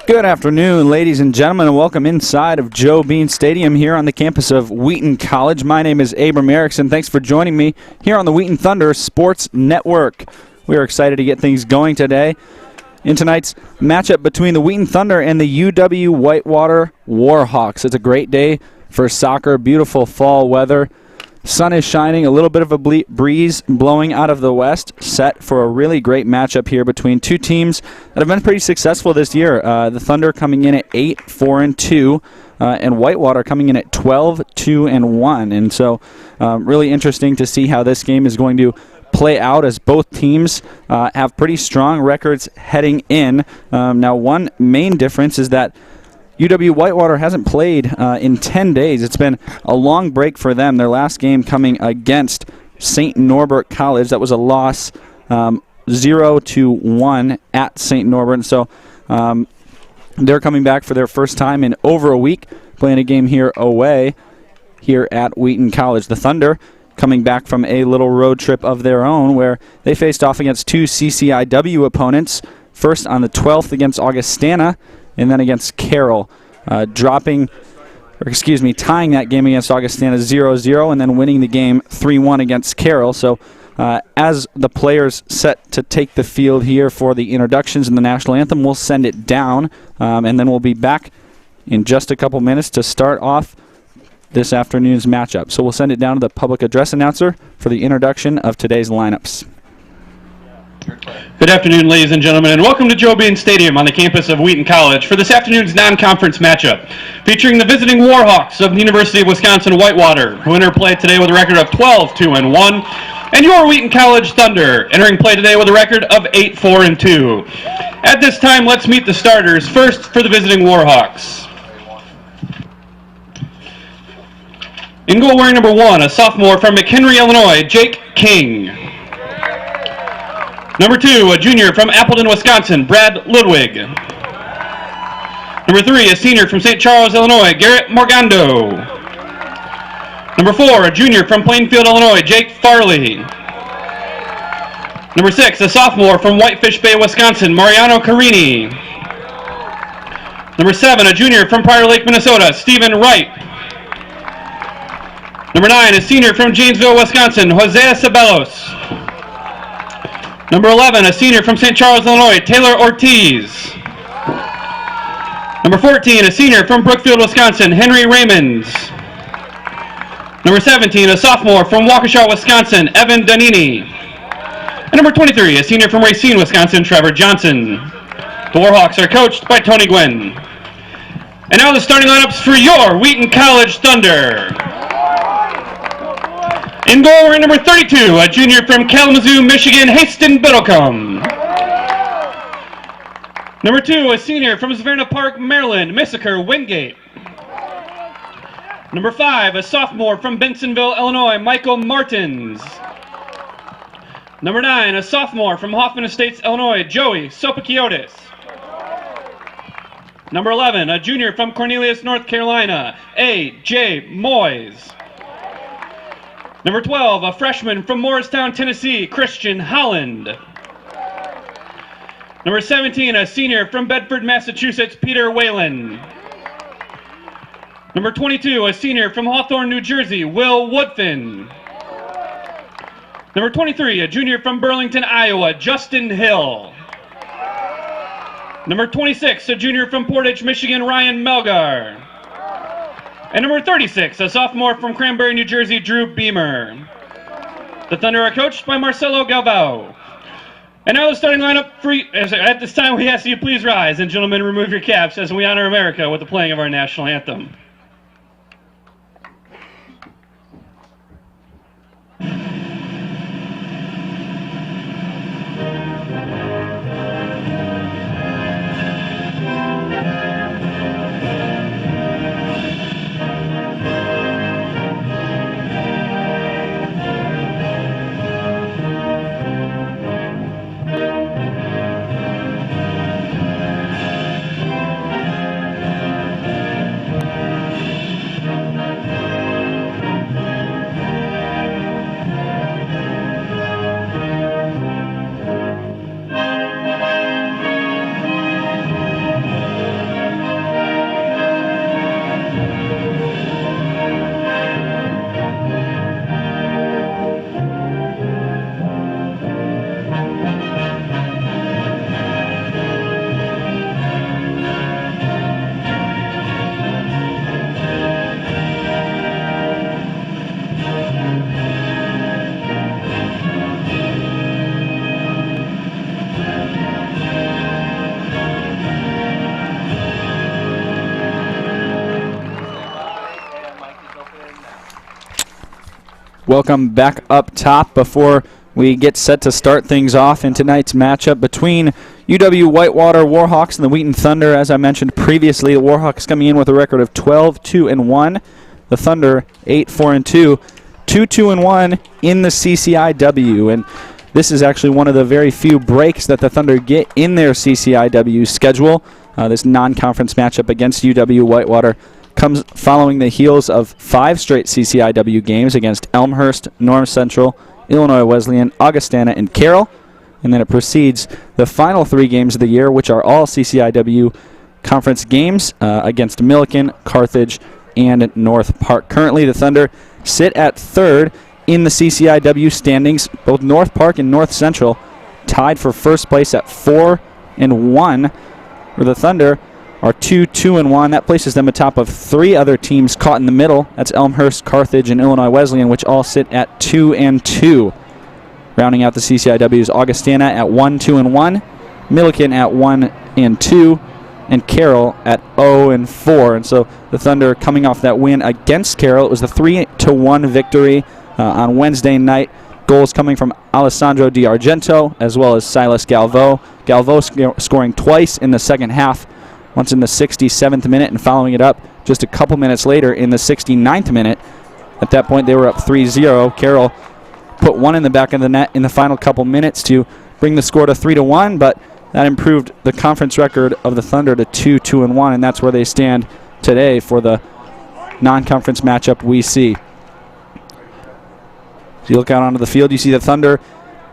Good afternoon, ladies and gentlemen, and welcome inside of Joe Bean Stadium here on the campus of Wheaton College. My name is Abram Erickson. Thanks for joining me here on the Wheaton Thunder Sports Network. We are excited to get things going today in tonight's matchup between the Wheaton Thunder and the UW Whitewater Warhawks. It's a great day for soccer, beautiful fall weather. Sun is shining, a little bit of a breeze blowing out of the west, set for a really great matchup here between two teams that have been pretty successful this year. The Thunder coming in at 8-4-2, and Whitewater coming in at 12-2-1. And so really interesting to see how this game is going to play out as both teams have pretty strong records heading in. Now, one main difference is that UW Whitewater hasn't played in 10 days. It's been a long break for them. Their last game coming against St. Norbert College. That was a loss 0-1 at St. Norbert. And so they're coming back for their first time in over a week, playing a game here away here at Wheaton College. The Thunder coming back from a little road trip of their own where they faced off against two CCIW opponents, first on the 12th against Augustana, and then against Carroll, tying that game against Augustana 0-0, and then winning the game 3-1 against Carroll. So as the players set to take the field here for the introductions and the national anthem, we'll send it down, and then we'll be back in just a couple minutes to start off this afternoon's matchup. So we'll send it down to the public address announcer for the introduction of today's lineups. Good afternoon, ladies and gentlemen, and welcome to Joe Bean Stadium on the campus of Wheaton College for this afternoon's non-conference matchup, featuring the visiting Warhawks of the University of Wisconsin-Whitewater, who enter play today with a record of 12-2-1, and your Wheaton College Thunder, entering play today with a record of 8-4-2. At this time, let's meet the starters. First, for the visiting Warhawks. In goal wearing number 1, a sophomore from McHenry, Illinois, Jake King. Number 2, a junior from Appleton, Wisconsin, Brad Ludwig. Number 3, a senior from St. Charles, Illinois, Garrett Morgando. Number 4, a junior from Plainfield, Illinois, Jake Farley. Number 6, a sophomore from Whitefish Bay, Wisconsin, Mariano Carini. Number 7, a junior from Prior Lake, Minnesota, Stephen Wright. Number 9, a senior from Janesville, Wisconsin, Jose Ceballos. Number 11, a senior from St. Charles, Illinois, Taylor Ortiz. Number 14, a senior from Brookfield, Wisconsin, Henry Raymonds. Number 17, a sophomore from Waukesha, Wisconsin, Evan Danini. And number 23, a senior from Racine, Wisconsin, Trevor Johnson. The Warhawks are coached by Tony Gwynn. And now the starting lineups for your Wheaton College Thunder. In goal, we're number 32, a junior from Kalamazoo, Michigan, Haston Biddlecombe. Number 2, a senior from Savannah Park, Maryland, Missaker Wingate. Number 5, a sophomore from Bensonville, Illinois, Michael Martins. Number 9, a sophomore from Hoffman Estates, Illinois, Joey Sopakiotis. Number 11, a junior from Cornelius, North Carolina, A.J. Moyes. Number 12, a freshman from Morristown, Tennessee, Christian Holland. Number 17, a senior from Bedford, Massachusetts, Peter Whalen. Number 22, a senior from Hawthorne, New Jersey, Will Woodfin. Number 23, a junior from Burlington, Iowa, Justin Hill. Number 26, a junior from Portage, Michigan, Ryan Melgar. And number 36, a sophomore from Cranberry, New Jersey, Drew Beamer. The Thunder are coached by Marcelo Galvao. And now the starting lineup at this time we ask you please rise, and gentlemen, remove your caps as we honor America with the playing of our national anthem. Welcome back up top before we get set to start things off in tonight's matchup between UW Whitewater Warhawks and the Wheaton Thunder. As I mentioned previously, the Warhawks coming in with a record of 12-2-1. The Thunder 8-4-2. 2-2-1 in the CCIW. And this is actually one of the very few breaks that the Thunder get in their CCIW schedule. This non-conference matchup against UW Whitewater comes following the heels of 5 straight CCIW games against Elmhurst, North Central, Illinois Wesleyan, Augustana, and Carroll. And then it precedes the final 3 games of the year, which are all CCIW conference games against Milliken, Carthage, and North Park. Currently, the Thunder sit at 3rd in the CCIW standings. Both North Park and North Central tied for first place at 4-1, where the Thunder are 2-2-1. That places them atop of 3 other teams caught in the middle. That's Elmhurst, Carthage, and Illinois Wesleyan, which all sit at 2-2. Rounding out the CCIW is Augustana at 1-2-1, Milliken at 1-2, and Carroll at 0-4. And so the Thunder coming off that win against Carroll. It was the 3-1 victory on Wednesday night. Goals coming from Alessandro Di Argento as well as Silas Galvo. Galvo scoring twice in the second half. Once in the 67th minute and following it up just a couple minutes later in the 69th minute. At that point, they were up 3-0. Carroll put one in the back of the net in the final couple minutes to bring the score to 3-1, but that improved the conference record of the Thunder to 2-2-1, and that's where they stand today for the non-conference matchup we see. As you look out onto the field, you see the Thunder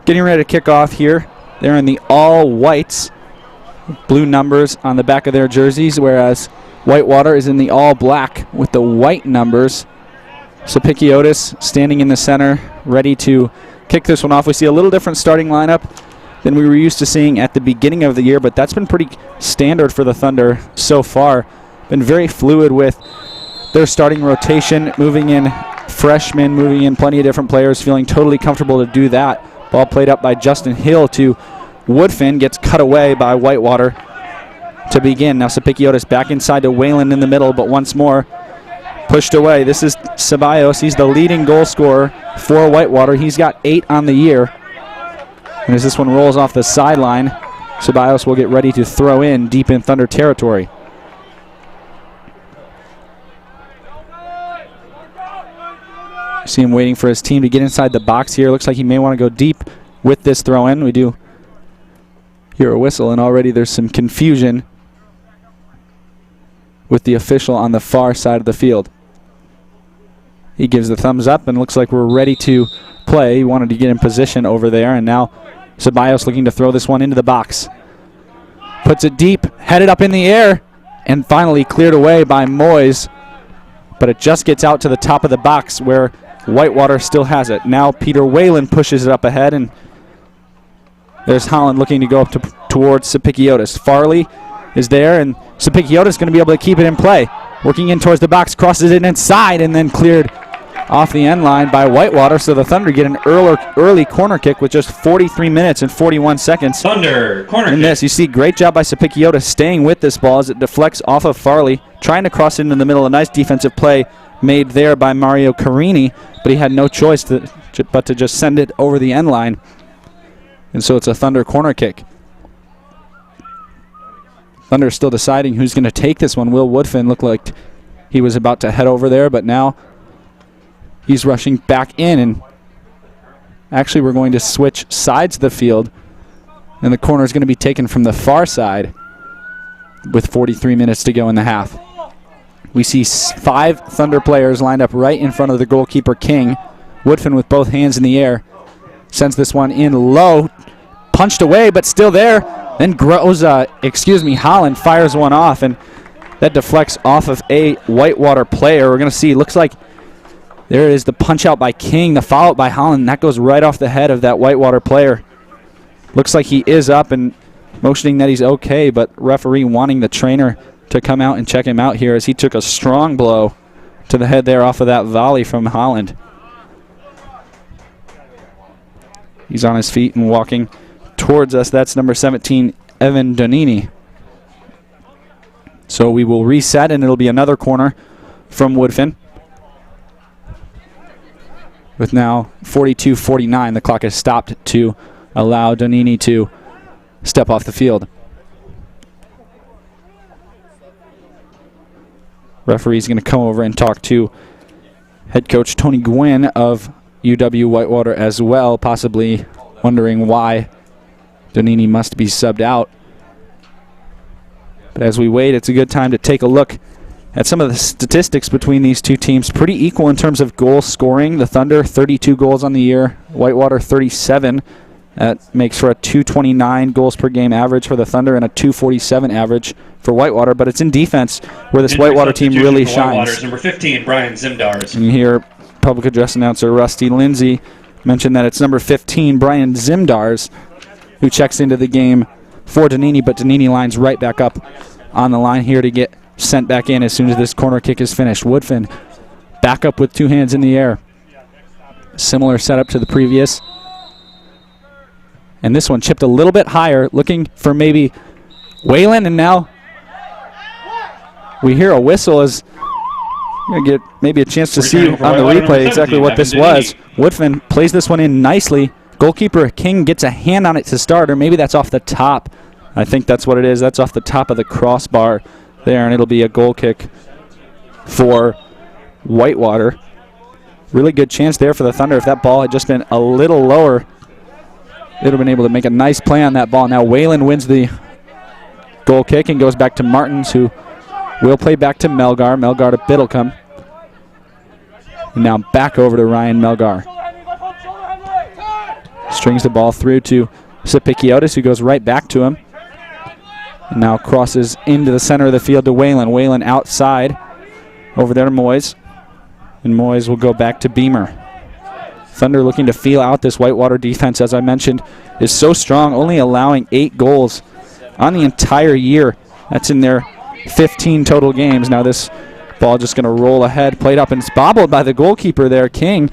getting ready to kick off here. They're in the all-whites. Blue numbers on the back of their jerseys, whereas Whitewater is in the all-black with the white numbers. Sapikiotis standing in the center, ready to kick this one off. We see a little different starting lineup than we were used to seeing at the beginning of the year, but that's been pretty standard for the Thunder so far. Been very fluid with their starting rotation, moving in freshmen, moving in plenty of different players, feeling totally comfortable to do that. Ball played up by Justin Hill to Woodfin, gets cut away by Whitewater to begin. Now Sapikiotis back inside to Whalen in the middle, but once more pushed away. This is Ceballos. He's the leading goal scorer for Whitewater. He's got 8 on the year. And as this one rolls off the sideline, Ceballos will get ready to throw in deep in Thunder territory. See him waiting for his team to get inside the box here. Looks like he may want to go deep with this throw in. We do hear a whistle, and already there's some confusion with the official on the far side of the field. He gives the thumbs up and looks like we're ready to play. He wanted to get in position over there, and now Ceballos looking to throw this one into the box. Puts it deep, headed up in the air, and finally cleared away by Moyes. But it just gets out to the top of the box where Whitewater still has it. Now Peter Whalen pushes it up ahead, and there's Holland looking to go up towards Sapikiotis. Farley is there, and Sapikiotis is going to be able to keep it in play. Working in towards the box, crosses it inside, and then cleared off the end line by Whitewater. So the Thunder get an early corner kick with just 43 minutes and 41 seconds. Thunder, corner in kick. This, you see, great job by Sapikiotis staying with this ball as it deflects off of Farley, trying to cross it into the middle. A nice defensive play made there by Mario Carini, but he had no choice but to just send it over the end line. And so it's a Thunder corner kick. Thunder still deciding who's going to take this one. Will Woodfin looked like he was about to head over there, but now he's rushing back in. And actually, we're going to switch sides of the field, and the corner is going to be taken from the far side with 43 minutes to go in the half. We see 5 Thunder players lined up right in front of the goalkeeper, King. Woodfin with both hands in the air sends this one in low, punched away, but still there. Then Holland fires one off, and that deflects off of a Whitewater player. We're going to see, looks like there is the punch out by King, the follow up by Holland, and that goes right off the head of that Whitewater player. Looks like he is up and motioning that he's okay, but referee wanting the trainer to come out and check him out here as he took a strong blow to the head there off of that volley from Holland. He's on his feet and walking towards us. That's number 17, Evan Donini. So we will reset, and it'll be another corner from Woodfin. with now 42-49. The clock has stopped to allow Donini to step off the field. Referee's going to come over and talk to head coach Tony Gwynn of UW Whitewater as well, possibly wondering why Donini must be subbed out. But as we wait, it's a good time to take a look at some of the statistics between these two teams. Pretty equal in terms of goal scoring. The Thunder, 32 goals on the year. Whitewater, 37. That makes for a 229 goals per game average for the Thunder and a 247 average for Whitewater. But it's in defense where this Whitewater team really shines. Number 15, Brian Zimdars. And you hear public address announcer Rusty Lindsay mention that it's number 15, Brian Zimdars, who checks into the game for Donini. But Donini lines right back up on the line here to get sent back in as soon as this corner kick is finished. Woodfin back up with two hands in the air. Similar setup to the previous. And this one chipped a little bit higher, looking for maybe Whelan, and now we hear a whistle as you're going to get maybe a chance to see on the replay exactly what this was. Woodfin plays this one in nicely. Goalkeeper King gets a hand on it to start, or maybe that's off the top. I think that's what it is. That's off the top of the crossbar there, and it'll be a goal kick for Whitewater. Really good chance there for the Thunder. If that ball had just been a little lower, they'd have been able to make a nice play on that ball. Now Whelan wins the goal kick and goes back to Martins, who will play back to Melgar. Melgar to Biddlecombe. And now back over to Ryan Melgar. Strings the ball through to Sapikiotis, who goes right back to him. And now crosses into the center of the field to Whelan. Whelan outside. Over there to Moyes. And Moyes will go back to Beamer. Thunder looking to feel out this Whitewater defense, as I mentioned, is so strong, only allowing 8 goals on the entire year. That's in their 15 total games. Now this ball just going to roll ahead, played up, and it's bobbled by the goalkeeper there, King.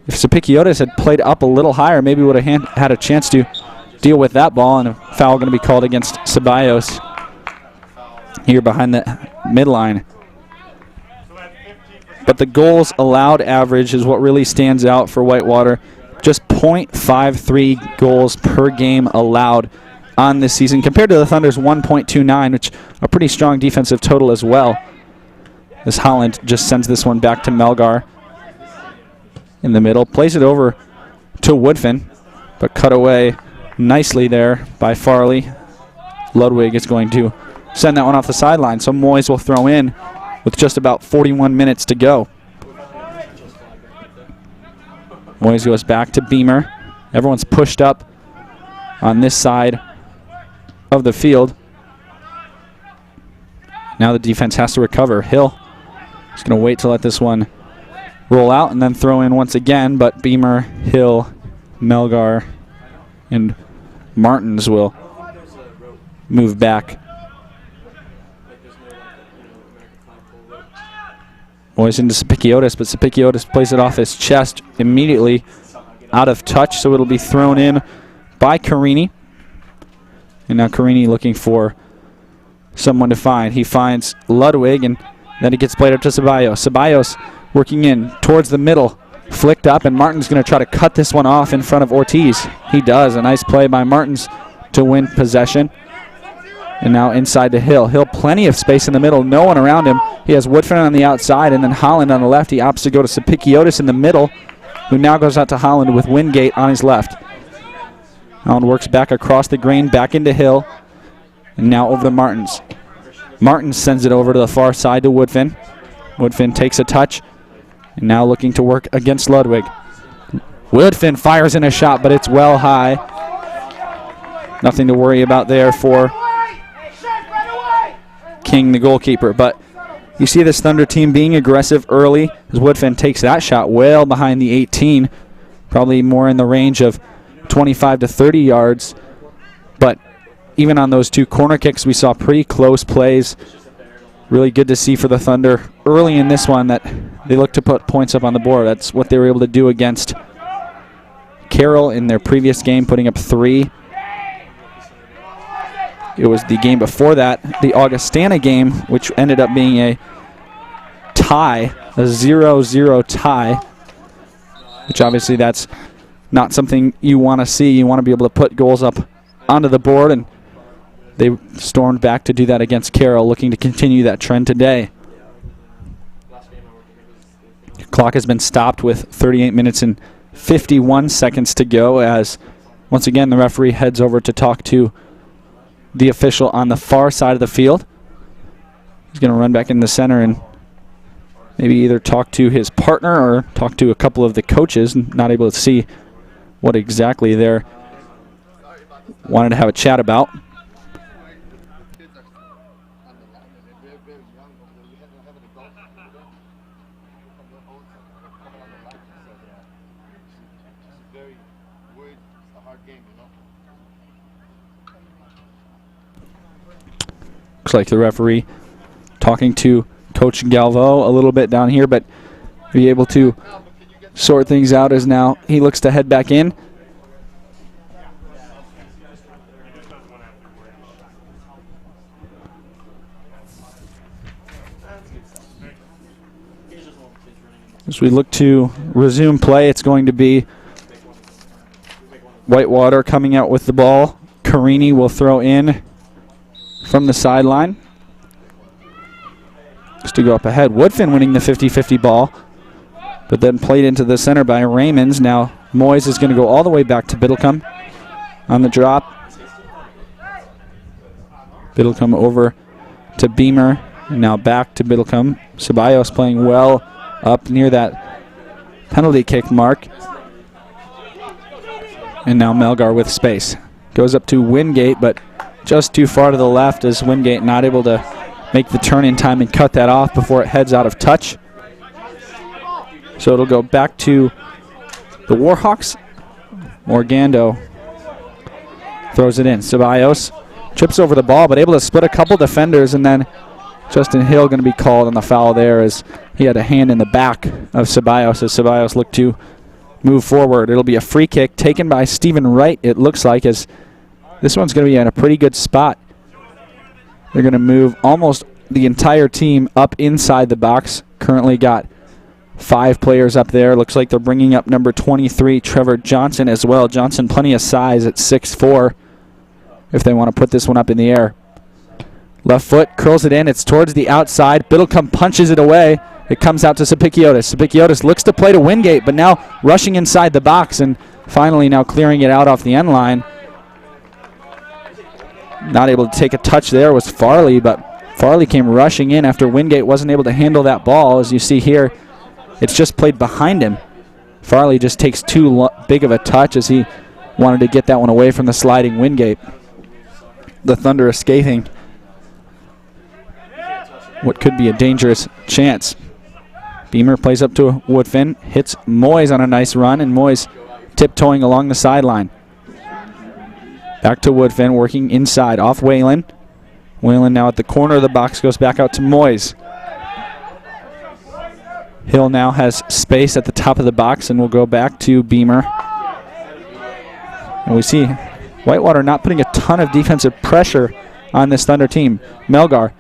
If Sapikiotis had played up a little higher, maybe would have had a chance to deal with that ball, and a foul going to be called against Ceballos here behind the midline. But the goals allowed average is what really stands out for Whitewater. Just .53 goals per game allowed on this season, compared to the Thunder's 1.29, which a pretty strong defensive total as well. As Holland just sends this one back to Melgar in the middle. Plays it over to Woodfin, but cut away nicely there by Farley. Ludwig is going to send that one off the sideline, so Moyes will throw in with just about 41 minutes to go. Moyes goes back to Beamer. Everyone's pushed up on this side of the field. Now the defense has to recover. Hill is going to wait to let this one roll out and then throw in once again, but Beamer, Hill, Melgar, and Martins will move back. Moyes into Sapikiotis, but Sapikiotis plays it off his chest immediately, out of touch, so it'll be thrown in by Carini. And now Carini looking for someone to find. He finds Ludwig, and then it gets played up to Ceballos. Ceballos working in towards the middle, flicked up, and Martin's going to try to cut this one off in front of Ortiz. He does. A nice play by Martins to win possession. And now inside to Hill. Hill, plenty of space in the middle, no one around him. He has Woodfin on the outside, and then Holland on the left. He opts to go to Sapikiotis in the middle, who now goes out to Holland with Wingate on his left. Holland works back across the green, back into Hill, and now over to Martins. Martins sends it over to the far side to Woodfin. Woodfin takes a touch, and now looking to work against Ludwig. Woodfin fires in a shot, but it's well high. Nothing to worry about there for King, the goalkeeper. But you see this Thunder team being aggressive early as Woodfin takes that shot well behind the 18, probably more in the range of 25 to 30 yards. But even on those 2 corner kicks, we saw pretty close plays. Really good to see for the Thunder early in this one that they look to put points up on the board. That's what they were able to do against Carroll in their previous game, putting up 3. It was the game before that, the Augustana game, which ended up being a tie, a 0-0 tie. which obviously that's not something you want to see. You want to be able to put goals up onto the board, and they stormed back to do that against Carroll, looking to continue that trend today. Clock has been stopped with 38 minutes and 51 seconds to go, as once again the referee heads over to talk to the official on the far side of the field. He's going to run back in the center and maybe either talk to his partner or talk to a couple of the coaches. Not able to see what exactly they're wanting to have a chat about. Looks like the referee talking to Coach Galvo a little bit down here, but be able to sort things out as now he looks to head back in. As we look to resume play, it's going to be Whitewater coming out with the ball. Carini will throw in from the sideline. Just to go up ahead. Woodfin winning the 50-50 ball, but then played into the center by Raymonds. Now Moyes is going to go all the way back to Biddlecombe on the drop. Biddlecombe over to Beamer, and now back to Biddlecombe. Ceballos playing well up near that penalty kick mark. And now Melgar with space. Goes up to Wingate, but just too far to the left as Wingate not able to make the turn in time and cut that off before it heads out of touch. So it'll go back to the Warhawks. Morgando throws it in. Ceballos trips over the ball, but able to split a couple defenders, and then Justin Hill going to be called on the foul there as he had a hand in the back of Ceballos as Ceballos looked to move forward. It'll be a free kick taken by Stephen Wright, it looks like, as this one's going to be in a pretty good spot. They're going to move almost the entire team up inside the box. Currently got 5 players up there. Looks like they're bringing up number 23, Trevor Johnson, as well. Johnson, plenty of size at 6'4", if they want to put this one up in the air. Left foot, curls it in. It's towards the outside. Biddlecombe punches it away. It comes out to Sapikiotis. Sapikiotis looks to play to Wingate, but now rushing inside the box and finally now clearing it out off the end line. Not able to take a touch there was Farley, but Farley came rushing in after Wingate wasn't able to handle that ball. As you see here, it's just played behind him. Farley just takes too big of a touch as he wanted to get that one away from the sliding Wingate. The Thunder are scathing what could be a dangerous chance. Beamer plays up to Woodfin, hits Moyes on a nice run, and Moyes tiptoeing along the sideline. Back to Woodfin, working inside, off Whalen. Whalen now at the corner of the box, goes back out to Moyes. Hill now has space at the top of the box and will go back to Beamer. And we see Whitewater not putting a ton of defensive pressure on this Thunder team. Melgar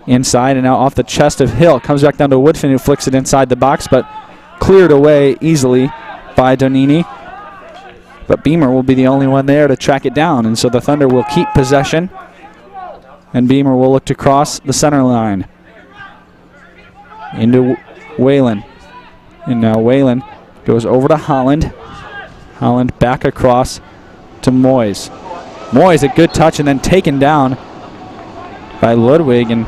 inside and now off the chest of Hill. Comes back down to Woodfin, who flicks it inside the box, but cleared away easily by Donini. But Beamer will be the only one there to track it down, and so the Thunder will keep possession, and Beamer will look to cross the center line into Whalen. And now Whalen goes over to Holland. Holland back across to Moyes. Moyes, a good touch and then taken down by Ludwig, and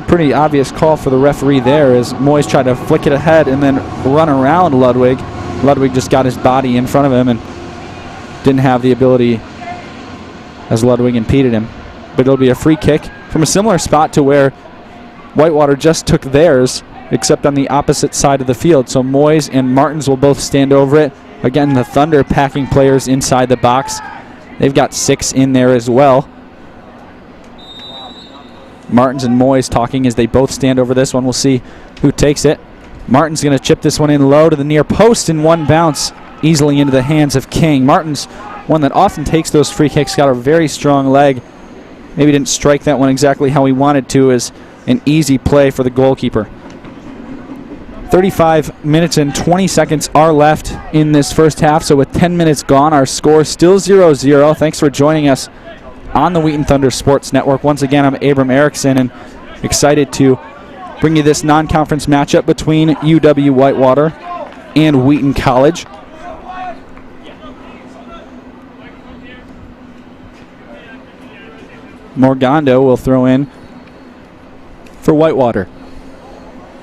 pretty obvious call for the referee there as Moyes tried to flick it ahead and then run around Ludwig. Ludwig just got his body in front of him and didn't have the ability as Ludwig impeded him. But it'll be a free kick from a similar spot to where Whitewater just took theirs, except on the opposite side of the field. So Moyes and Martins will both stand over it. Again, the Thunder packing players inside the box. They've got 6 in there as well. Martins and Moyes talking as they both stand over this one. We'll see who takes it. Martin's going to chip this one in low to the near post, and one bounce easily into the hands of King. Martin's one that often takes those free kicks, got a very strong leg. Maybe didn't strike that one exactly how he wanted to, as an easy play for the goalkeeper. 35 minutes and 20 seconds are left in this first half. So with 10 minutes gone, our score still 0-0. Thanks for joining us on the Wheaton Thunder Sports Network. Once again, I'm Abram Erickson and excited to bring you this non-conference matchup between UW-Whitewater and Wheaton College. Morgando will throw in for Whitewater.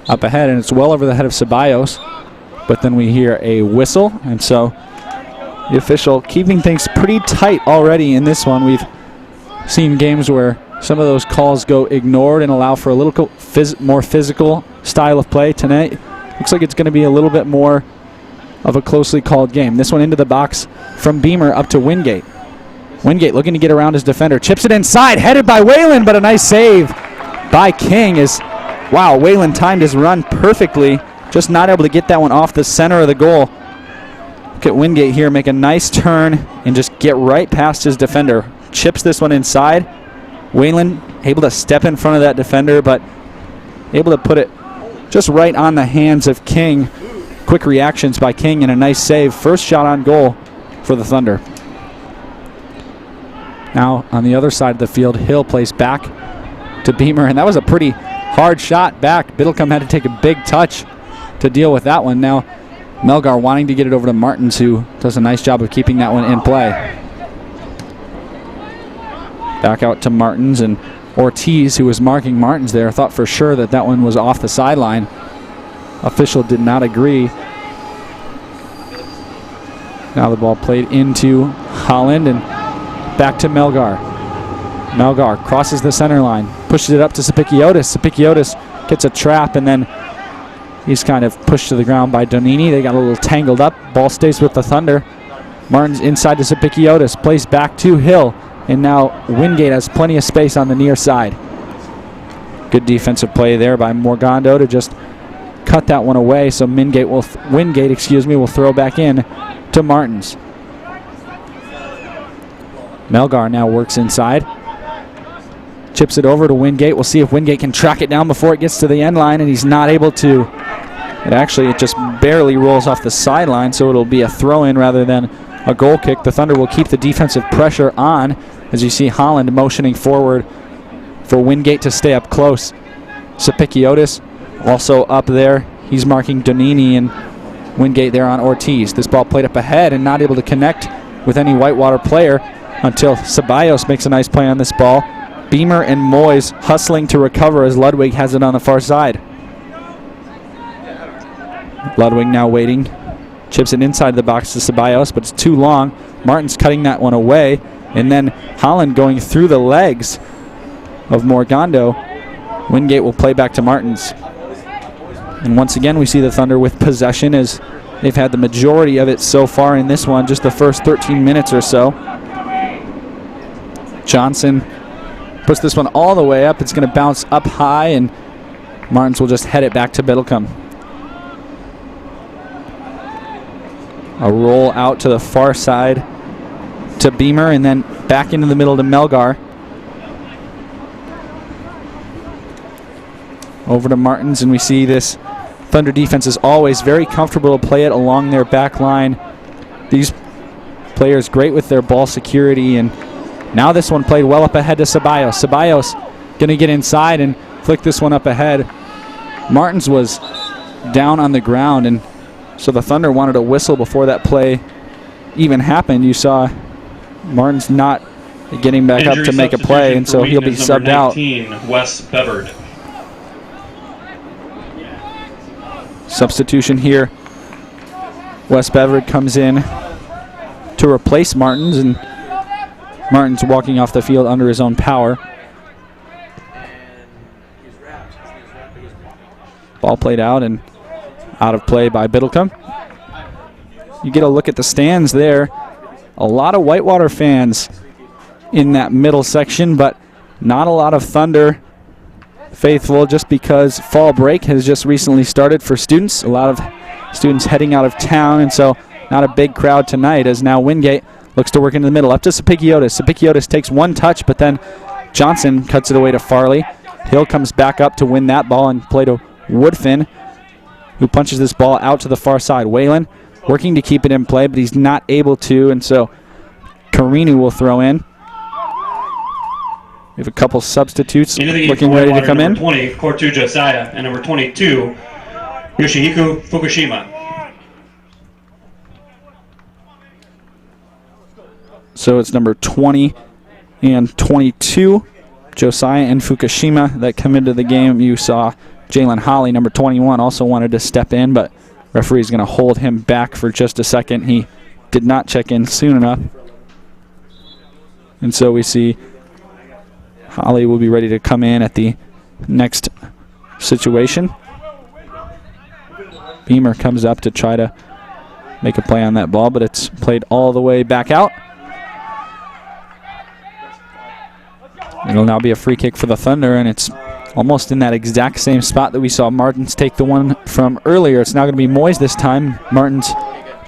Up ahead, and it's well over the head of Ceballos, but then we hear a whistle, and so the official keeping things pretty tight already in this one. We've seen games where some of those calls go ignored and allow for a little more physical style of play. Tonight looks like it's going to be a little bit more of a closely called game. This one into the box from Beamer up to Wingate. Wingate looking to get around his defender, chips it inside, headed by Whalen, but a nice save by King. Wow, Whalen timed his run perfectly, just not able to get that one off the center of the goal. Look at Wingate here, make a nice turn and just get right past his defender. Chips this one inside. Whalen able to step in front of that defender, but able to put it just right on the hands of King. Quick reactions by King and a nice save. First shot on goal for the Thunder. Now on the other side of the field, Hill plays back to Beamer, and that was a pretty hard shot back. Biddlecombe had to take a big touch to deal with that one. Now Melgar wanting to get it over to Martins, who does a nice job of keeping that one in play. Back out to Martins, and Ortiz, who was marking Martins there, thought for sure that that one was off the sideline. Official did not agree. Now the ball played into Holland and back to Melgar. Melgar crosses the center line, pushes it up to Sapikiotis. Sapikiotis gets a trap, and then he's kind of pushed to the ground by Donini. They got a little tangled up. Ball stays with the Thunder. Martins inside to Sapikiotis, plays back to Hill, and now Wingate has plenty of space on the near side. Good defensive play there by Morgando to just cut that one away. So Wingate will throw back in to Martins. Melgar now works inside. Chips it over to Wingate. We'll see if Wingate can track it down before it gets to the end line, and he's not able to. It just barely rolls off the sideline, so it'll be a throw-in rather than a goal kick. The Thunder will keep the defensive pressure on, as you see Holland motioning forward for Wingate to stay up close. Sapikiotis also up there. He's marking Donini, and Wingate there on Ortiz. This ball played up ahead and not able to connect with any Whitewater player until Ceballos makes a nice play on this ball. Beamer and Moyes hustling to recover as Ludwig has it on the far side. Ludwig now waiting. Chips it inside the box to Ceballos, but it's too long. Martin's cutting that one away. And then Holland going through the legs of Morgando. Wingate will play back to Martins. And once again, we see the Thunder with possession as they've had the majority of it so far in this one, just the first 13 minutes or so. Johnson puts this one all the way up. It's going to bounce up high, and Martins will just head it back to Biddlecombe. A roll out to the far side to Beamer, and then back into the middle to Melgar. Over to Martins, and we see this Thunder defense is always very comfortable to play it along their back line. These players great with their ball security, and now this one played well up ahead to Ceballos. Ceballos going to get inside and flick this one up ahead. Martins was down on the ground, and so the Thunder wanted a whistle before that play even happened. You saw Martins not getting back up to make a play, and so he'll be subbed out. Wes Bevard. Substitution here. Wes Beveridge comes in to replace Martins, and Martins walking off the field under his own power. Ball played out and out of play by Biddlecombe. You get a look at the stands there. A lot of Whitewater fans in that middle section, but not a lot of Thunder faithful, just because fall break has just recently started for students. A lot of students heading out of town, and so not a big crowd tonight, as now Wingate looks to work into the middle. Up to Sapikiotis. Sapikiotis takes one touch, but then Johnson cuts it away to Farley. Hill comes back up to win that ball and play to Woodfin. who punches this ball out to the far side. Whelan working to keep it in play, but he's not able to, and so Carini will throw in. We have a couple substitutes looking ready to come in. Number 20, Kortu Josiah, and number 22, Yoshihiko Fukushima. So it's number 20 and 22, Josiah and Fukushima, that come into the game. You saw Jalen Holly, number 21, also wanted to step in, but referee's going to hold him back for just a second. He did not check in soon enough. And so we see Holly will be ready to come in at the next situation. Beamer comes up to try to make a play on that ball, but it's played all the way back out. It'll now be a free kick for the Thunder, and it's almost in that exact same spot that we saw Martins take the one from earlier. It's now going to be Moyes this time. Martins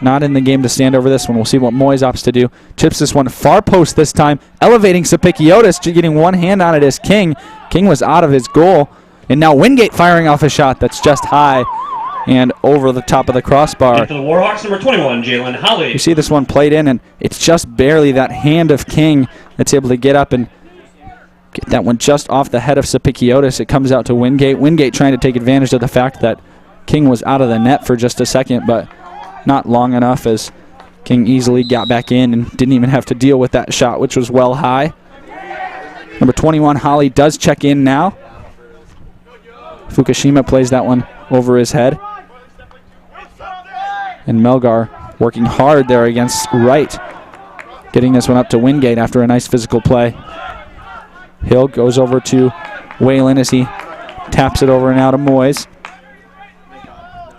not in the game to stand over this one. We'll see what Moyes opts to do. Chips this one far post this time, elevating Sapikiotis, getting one hand on it as King. King was out of his goal, and now Wingate firing off a shot that's just high and over the top of the crossbar. And for the Warhawks, number 21, Jalen Holly. You see this one played in, and it's just barely that hand of King that's able to get up and get that one just off the head of Sapikiotis. It comes out to Wingate. Wingate trying to take advantage of the fact that King was out of the net for just a second, but not long enough, as King easily got back in and didn't even have to deal with that shot, which was well high. Number 21, Holly, does check in now. Fukushima plays that one over his head. And Melgar working hard there against Wright, getting this one up to Wingate after a nice physical play. Hill goes over to Whelan as he taps it over and out of Moyes.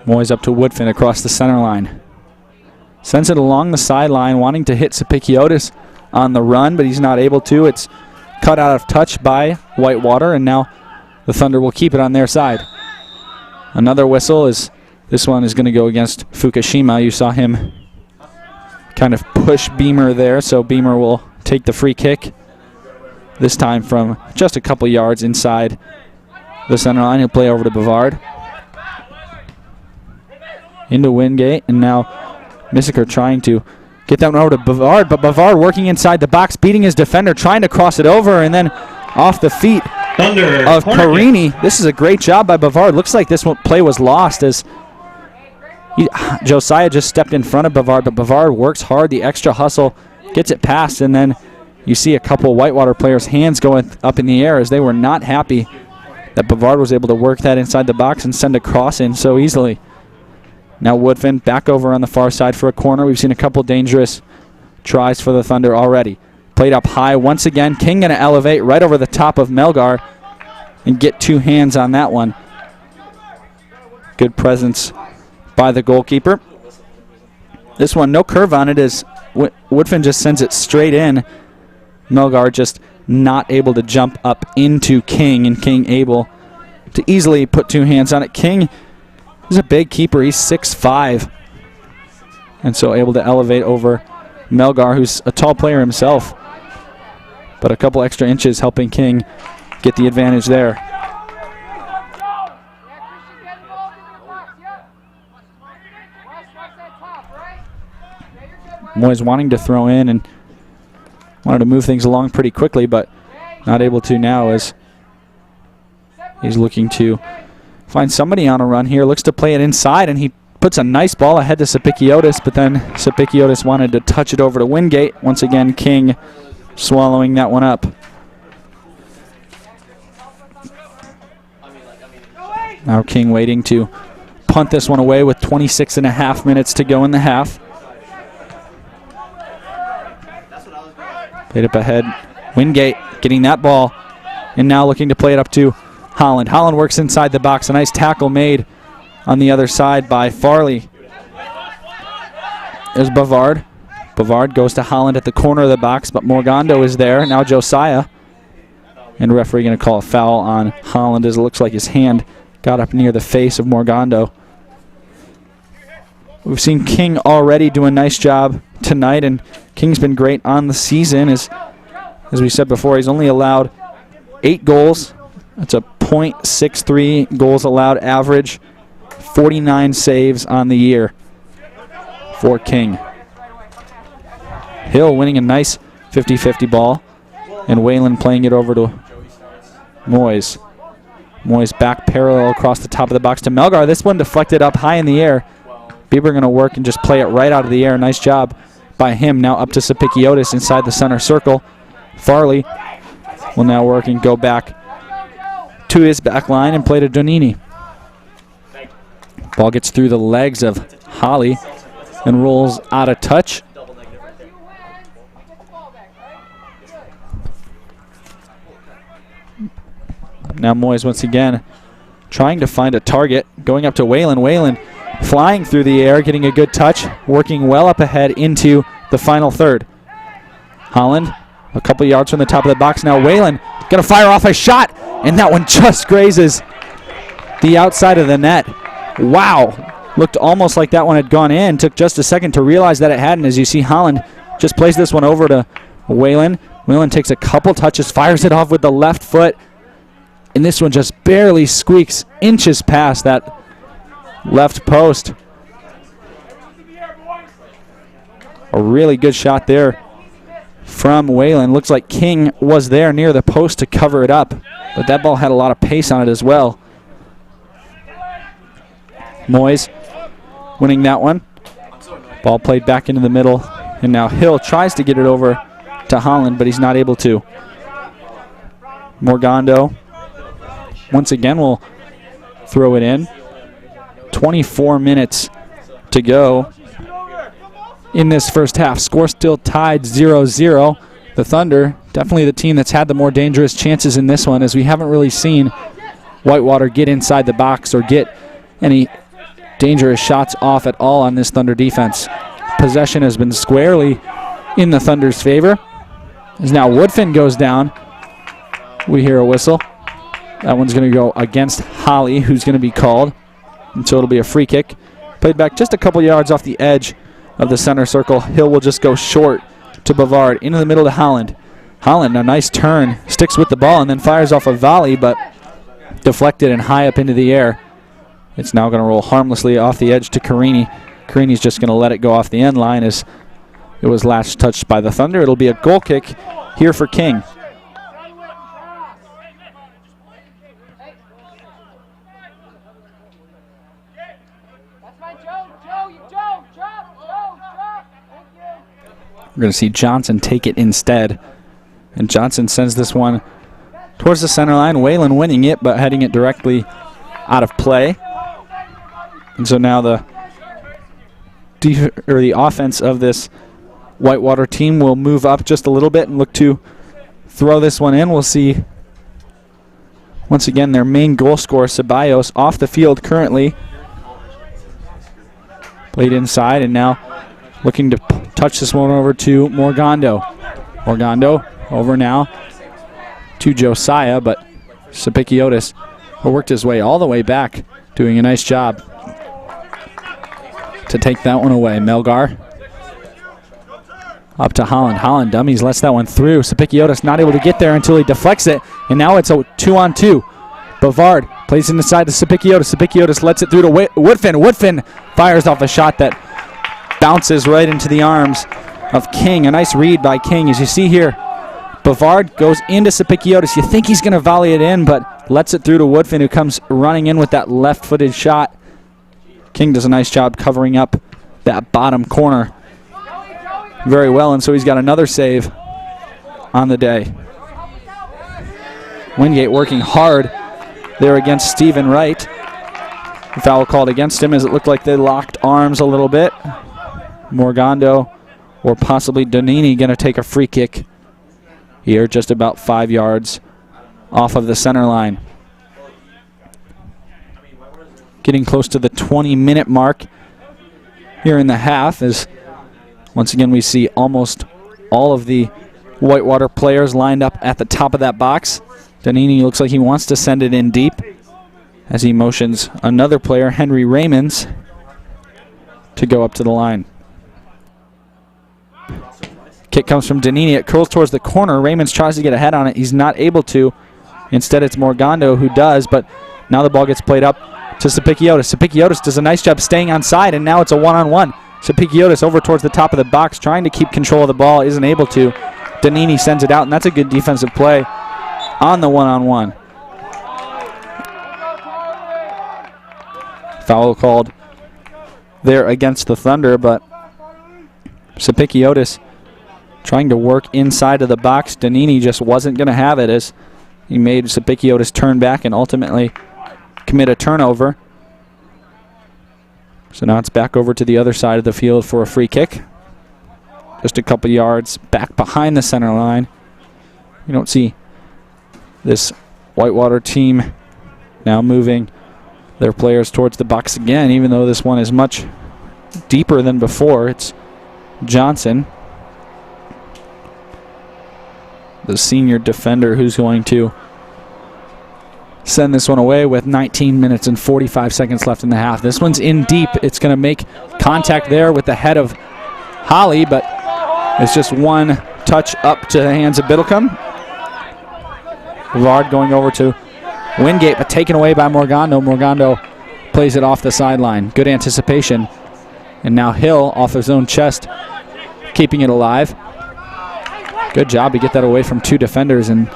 Moyes up to Woodfin across the center line. Sends it along the sideline, wanting to hit Sapikiotis on the run, but he's not able to. It's cut out of touch by Whitewater, and now the Thunder will keep it on their side. Another whistle, is this one is going to go against Fukushima. You saw him kind of push Beamer there, so Beamer will take the free kick. This time from just a couple yards inside the center line. He'll play over to Bavard. Into Wingate, and now Missiker trying to get that one over to Bavard, but Bavard working inside the box, beating his defender, trying to cross it over, and then off the feet Thunder of Carini. This is a great job by Bavard. Looks like this one play was lost as Josiah just stepped in front of Bavard, but Bavard works hard, the extra hustle, gets it past, and then you see a couple Whitewater players' hands going up in the air as they were not happy that Bavard was able to work that inside the box and send a cross in so easily. Now Woodfin back over on the far side for a corner. We've seen a couple dangerous tries for the Thunder already. Played up high once again. King going to elevate right over the top of Melgar and get two hands on that one. Good presence by the goalkeeper. This one, no curve on it, as Woodfin just sends it straight in. Melgar just not able to jump up into King, and King able to easily put two hands on it. King is a big keeper. He's 6'5", and so able to elevate over Melgar, who's a tall player himself, but a couple extra inches helping King get the advantage there. Moyes wanting to throw in and wanted to move things along pretty quickly, but not able to now, as he's looking to find somebody on a run here. Looks to play it inside, and he puts a nice ball ahead to Sapikiotis, but then Sapikiotis wanted to touch it over to Wingate. Once again, King swallowing that one up. Now King waiting to punt this one away with 26.5 minutes to go in the half. Played up ahead. Wingate getting that ball, and now looking to play it up to Holland. Holland works inside the box. A nice tackle made on the other side by Farley. There's Bavard. Bavard goes to Holland at the corner of the box, but Morgando is there. Now Josiah. And referee going to call a foul on Holland, as it looks like his hand got up near the face of Morgando. We've seen King already do a nice job tonight, and King's been great on the season. As we said before, he's only allowed 8 goals. That's a .63 goals allowed average 49 saves on the year for King. Hill winning a nice 50-50 ball, and Whelan playing it over to Moyes. Moyes back parallel across the top of the box to Melgar. This one deflected up high in the air. Bieber going to work and just play it right out of the air. Nice job by him. Now up to Sapikiotis inside the center circle. Farley will now work and go back to his back line and play to Donini. Ball gets through the legs of Holly and rolls out of touch. Now Moyes once again trying to find a target, going up to Whelan. Whelan flying through the air, getting a good touch, working well up ahead into the final third. Holland a couple yards from the top of the box. Now Whelan going to fire off a shot, and that one just grazes the outside of the net. Wow. Looked almost like that one had gone in. Took just a second to realize that it hadn't, as you see Holland just plays this one over to Whelan. Whelan takes a couple touches, fires it off with the left foot, and this one just barely squeaks inches past that left post. A really good shot there from Whelan. Looks like King was there near the post to cover it up, but that ball had a lot of pace on it as well. Moyes winning that one. Ball played back into the middle, and now Hill tries to get it over to Holland, but he's not able to. Morgando once again will throw it in. 24 minutes to go in this first half. Score still tied 0-0. The Thunder, definitely the team that's had the more dangerous chances in this one, as we haven't really seen Whitewater get inside the box or get any dangerous shots off at all on this Thunder defense. Possession has been squarely in the Thunder's favor. As now Woodfin goes down, we hear a whistle. That one's going to go against Holly, who's going to be called. And so it'll be a free kick. Played back just a couple yards off the edge of the center circle. Hill will just go short to Bavard. Into the middle to Holland. Holland, a nice turn, sticks with the ball and then fires off a volley, but deflected and high up into the air. It's now going to roll harmlessly off the edge to Carini. Carini's just going to let it go off the end line as it was last touched by the Thunder. It'll be a goal kick here for King. We're going to see Johnson take it instead. And Johnson sends this one towards the center line. Whelan winning it, but heading it directly out of play. And so now the offense of this Whitewater team will move up just a little bit and look to throw this one in. We'll see, once again, their main goal scorer, Ceballos, off the field currently. Played inside, and now looking to touch this one over to Morgando. Morgando over now to Josiah, but Sapikiotis worked his way all the way back, doing a nice job to take that one away. Melgar up to Holland. Holland dummies, lets that one through. Sapikiotis not able to get there until he deflects it, and now it's a 2-on-2. Bavard plays it inside to Sapikiotis. Sapikiotis lets it through to Woodfin. Woodfin fires off a shot that bounces right into the arms of King. A nice read by King. As you see here, Bavard goes into Sapikiotis. You think he's going to volley it in, but lets it through to Woodfin, who comes running in with that left-footed shot. King does a nice job covering up that bottom corner very well, and so he's got another save on the day. Wingate working hard there against Stephen Wright. The foul called against him as it looked like they locked arms a little bit. Morgando or possibly Donini going to take a free kick here just about 5 yards off of the center line. Getting close to the 20-minute mark here in the half, as once again we see almost all of the Whitewater players lined up at the top of that box. Donini looks like he wants to send it in deep as he motions another player, Henry Raymonds, to go up to the line. Kick comes from Donini. It curls towards the corner. Raymonds tries to get ahead on it. He's not able to. Instead, it's Morgando who does, but now the ball gets played up to Sapikiotis. Sapikiotis does a nice job staying on side, and now it's a one-on-one. Sapikiotis over towards the top of the box, trying to keep control of the ball, isn't able to. Danini sends it out, and that's a good defensive play on the one-on-one. Foul called there against the Thunder, but Sapikiotis trying to work inside of the box. Danini just wasn't going to have it as he made Sapikiotis turn back and ultimately commit a turnover. So now it's back over to the other side of the field for a free kick. Just a couple yards back behind the center line. You don't see this Whitewater team now moving their players towards the box again, even though this one is much deeper than before. It's Johnson, the senior defender, who's going to send this one away with 19 minutes and 45 seconds left in the half. This one's in deep. It's going to make contact there with the head of Holly, but it's just one touch up to the hands of Biddlecombe. Vard going over to Wingate, but taken away by Morgando. Morgando plays it off the sideline. Good anticipation. And now Hill off his own chest, keeping it alive. Good job to get that away from two defenders. And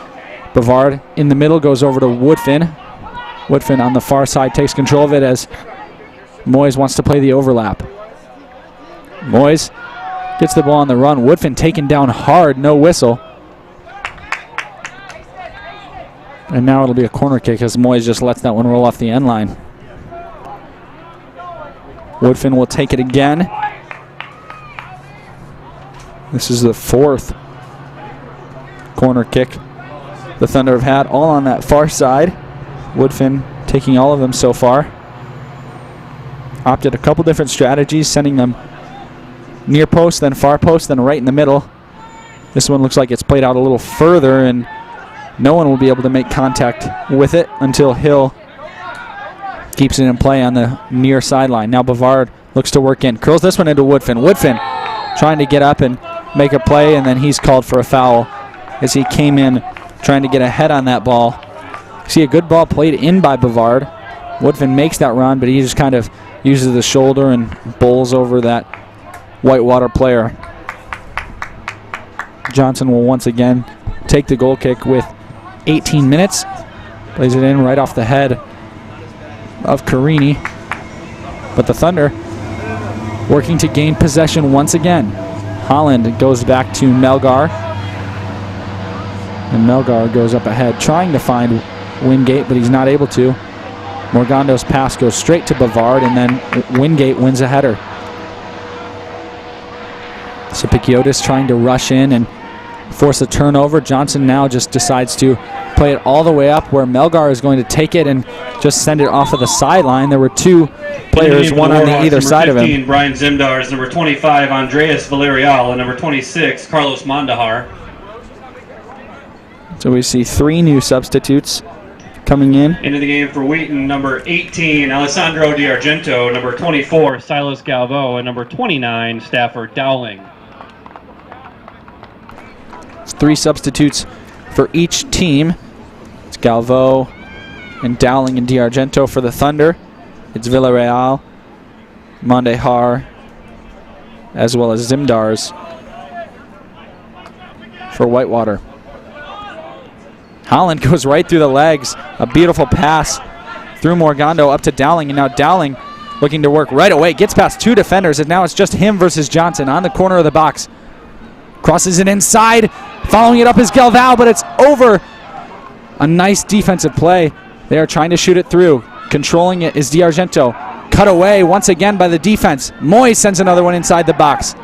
Bavard in the middle goes over to Woodfin. Woodfin on the far side takes control of it as Moyes wants to play the overlap. Moyes gets the ball on the run. Woodfin taken down hard, no whistle. And now it'll be a corner kick as Moyes just lets that one roll off the end line. Woodfin will take it again. This is the fourth corner kick the Thunder have had, all on that far side. Woodfin taking all of them so far. Opted a couple different strategies, sending them near post, then far post, then right in the middle. This one looks like it's played out a little further, and no one will be able to make contact with it until Hill keeps it in play on the near sideline. Now Bavard looks to work in. Curls this one into Woodfin. Woodfin trying to get up and make a play, and then he's called for a foul as he came in trying to get ahead on that ball. See a good ball played in by Bavard. Woodfin makes that run, but he just kind of uses the shoulder and bowls over that Whitewater player. Johnson will once again take the goal kick with 18 minutes. Plays it in right off the head of Carini. But the Thunder working to gain possession once again. Holland goes back to Melgar. And Melgar goes up ahead, trying to find Wingate, but he's not able to. Morgando's pass goes straight to Bavard, and then Wingate wins a header. Sapikiotis trying to rush in and force a turnover. Johnson now just decides to play it all the way up where Melgar is going to take it and just send it off of the sideline. There were two players, one on the either side of him. Number 15, Brian Zimdars. Number 25, Andreas Valerial. And number 26, Carlos Mandahar. So we see three new substitutes coming in. Into the game for Wheaton, number 18, Alessandro Di Argento. Number 24, Silas Galvo. And number 29, Stafford Dowling. It's three substitutes for each team. It's Galvo and Dowling and Di Argento for the Thunder. It's Villarreal, Mandahar, as well as Zimdars for Whitewater. Holland goes right through the legs. A beautiful pass through Morgando up to Dowling, and now Dowling looking to work right away. Gets past two defenders, and now it's just him versus Johnson on the corner of the box. Crosses it inside. Following it up is Galvao, but it's over. A nice defensive play. They are trying to shoot it through. Controlling it is Di Argento. Cut away once again by the defense. Moyes sends another one inside the box.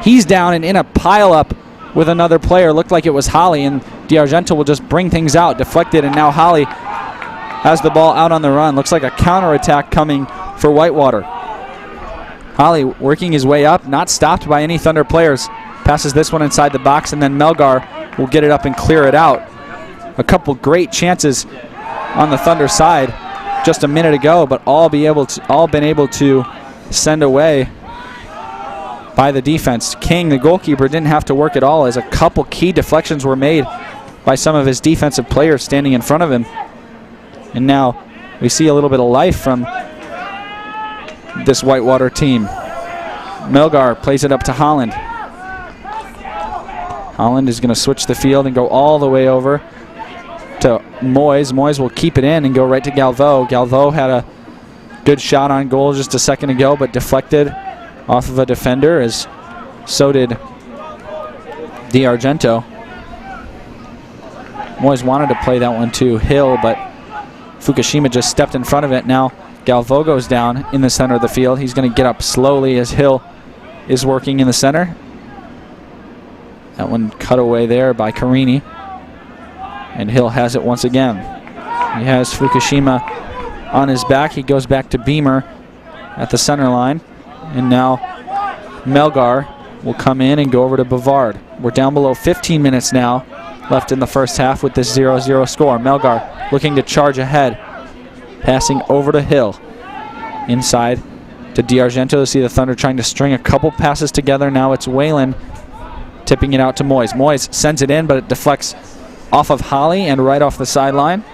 He's down and in a pile-up with another player. Looked like it was Holly, and Di Argento will just bring things out. Deflected, and now Holly has the ball out on the run. Looks like a counterattack coming for Whitewater. Holly working his way up, not stopped by any Thunder players. Passes this one inside the box, and then Melgar will get it up and clear it out. A couple great chances on the Thunder side just a minute ago, but all been able to send away by the defense. King, the goalkeeper, didn't have to work at all as a couple key deflections were made by some of his defensive players standing in front of him. And now we see a little bit of life from this Whitewater team. Melgar plays it up to Holland. Holland is going to switch the field and go all the way over to Moyes. Moyes will keep it in and go right to Galvo. Galvo had a good shot on goal just a second ago, but deflected off of a defender, as so did DiArgento. Moyes wanted to play that one to Hill, but Fukushima just stepped in front of it. Now Galvo goes down in the center of the field. He's going to get up slowly as Hill is working in the center. That one cut away there by Carini. And Hill has it once again. He has Fukushima on his back. He goes back to Beamer at the center line. And now Melgar will come in and go over to Bavard. We're down below 15 minutes now left in the first half with this 0-0 score. Melgar looking to charge ahead. Passing over to Hill. Inside to DiArgento. See the Thunder trying to string a couple passes together. Now it's Whalen tipping it out to Moyes. Moyes sends it in, but it deflects off of Holly and right off the sideline.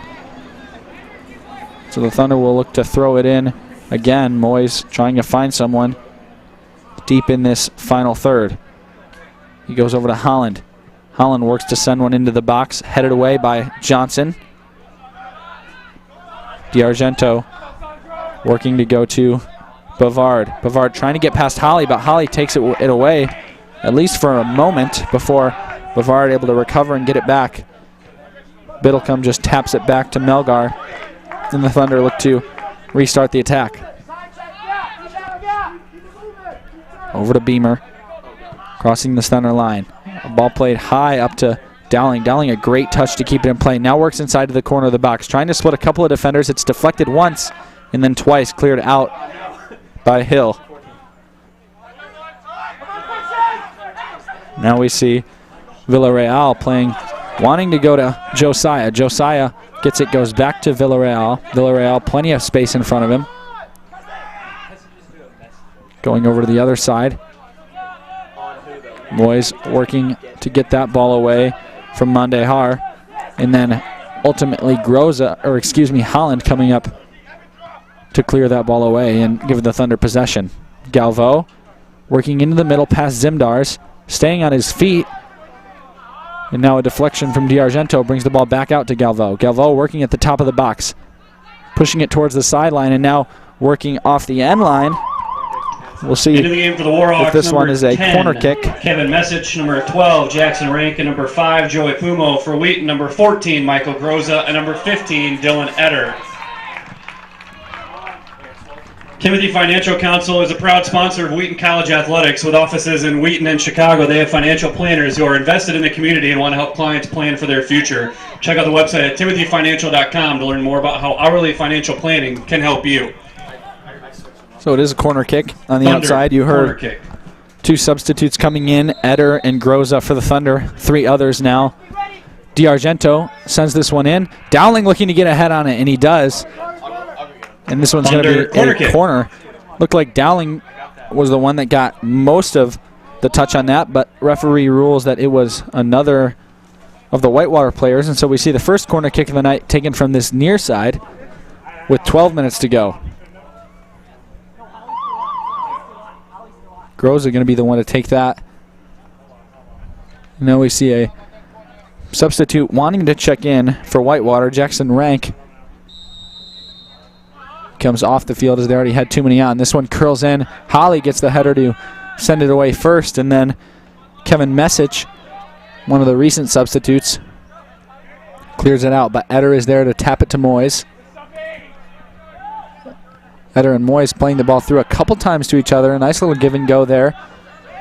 So the Thunder will look to throw it in again. Moyes trying to find someone deep in this final third. He goes over to Holland. Holland works to send one into the box, headed away by Johnson. DiArgento working to go to Bavard. Bavard trying to get past Holly, but Holly takes it away, at least for a moment, before Bavard able to recover and get it back. Biddlecombe just taps it back to Melgar, and the Thunder look to restart the attack. Over to Beamer, crossing the center line. A ball played high up to Dowling. Dowling, a great touch to keep it in play. Now works inside to the corner of the box, trying to split a couple of defenders. It's deflected once and then twice cleared out by Hill. Now we see Villarreal playing, wanting to go to Josiah. Josiah gets it, goes back to Villarreal. Villarreal, plenty of space in front of him. Going over to the other side. Moyes working to get that ball away from Mandehar. And then ultimately Holland coming up to clear that ball away and give the Thunder possession. Galvo working into the middle past Zimdars, staying on his feet. And now a deflection from DiArgento brings the ball back out to Galvo. Galvo working at the top of the box, pushing it towards the sideline, and now working off the end line. We'll see into the game for the Warhawks, if this one is a 10, corner kick. Kevin Messich, number 12, Jackson Rank, and number 5, Joey Pumo. For Wheaton, number 14, Michael Groza, and number 15, Dylan Etter. Timothy Financial Council is a proud sponsor of Wheaton College Athletics. With offices in Wheaton and Chicago, they have financial planners who are invested in the community and want to help clients plan for their future. Check out the website at timothyfinancial.com to learn more about how hourly financial planning can help you. So it is a corner kick on the Thunder, outside. You heard two substitutes coming in, Etter and Groza for the Thunder. 3 others now. DiArgento sends this one in. Dowling looking to get ahead on it, and he does. And this one's going to be a corner. Looked like Dowling was the one that got most of the touch on that, but referee rules that it was another of the Whitewater players. And so we see the first corner kick of the night taken from this near side with 12 minutes to go. Groza going to be the one to take that. Now we see a substitute wanting to check in for Whitewater. Jackson Rank comes off the field as they already had too many on. This one curls in. Holly gets the header to send it away first, and then Kevin Messich, one of the recent substitutes, clears it out, but Etter is there to tap it to Moyes. Etter and Moyes playing the ball through a couple times to each other. A nice little give and go there,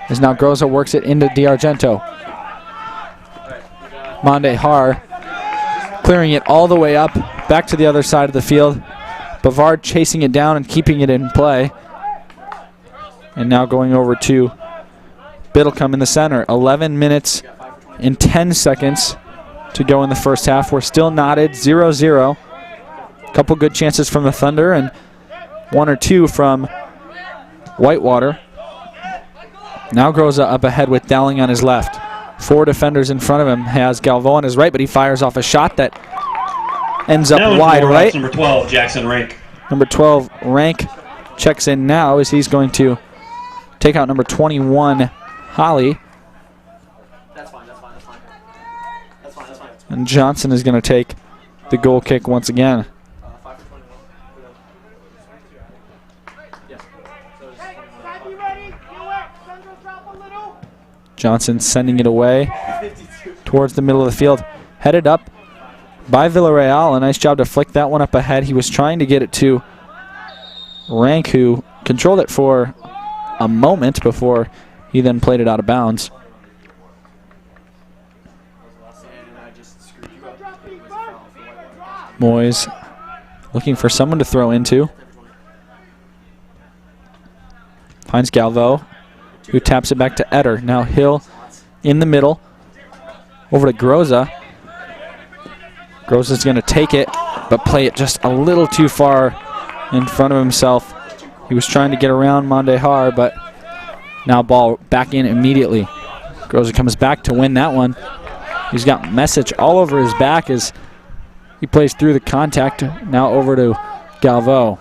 as now Groza works it into DiArgento. Mandehar clearing it all the way up, back to the other side of the field. Bavard chasing it down and keeping it in play. And now going over to Biddlecombe in the center. 11 minutes and 10 seconds to go in the first half. We're still knotted 0-0. A couple good chances from the Thunder and 1 or 2 from Whitewater. Now Groza up ahead with Dowling on his left. 4 defenders in front of him. Has Galvo on his right, but he fires off a shot that ends up wide right. Number 12, Jackson Rank. Number 12, Rank checks in now as he's going to take out number 21, Holly. And Johnson is going to take the goal kick once again. Johnson sending it away towards the middle of the field. Headed up by Villarreal. A nice job to flick that one up ahead. He was trying to get it to Rank, who controlled it for a moment before he then played it out of bounds. Moyes looking for someone to throw into. Finds Galvo, who taps it back to Eder. Now Hill in the middle. Over to Groza. Groza's going to take it, but play it just a little too far in front of himself. He was trying to get around Mondejar, but now ball back in immediately. Groza comes back to win that one. He's got Message all over his back as he plays through the contact. Now over to Galvo.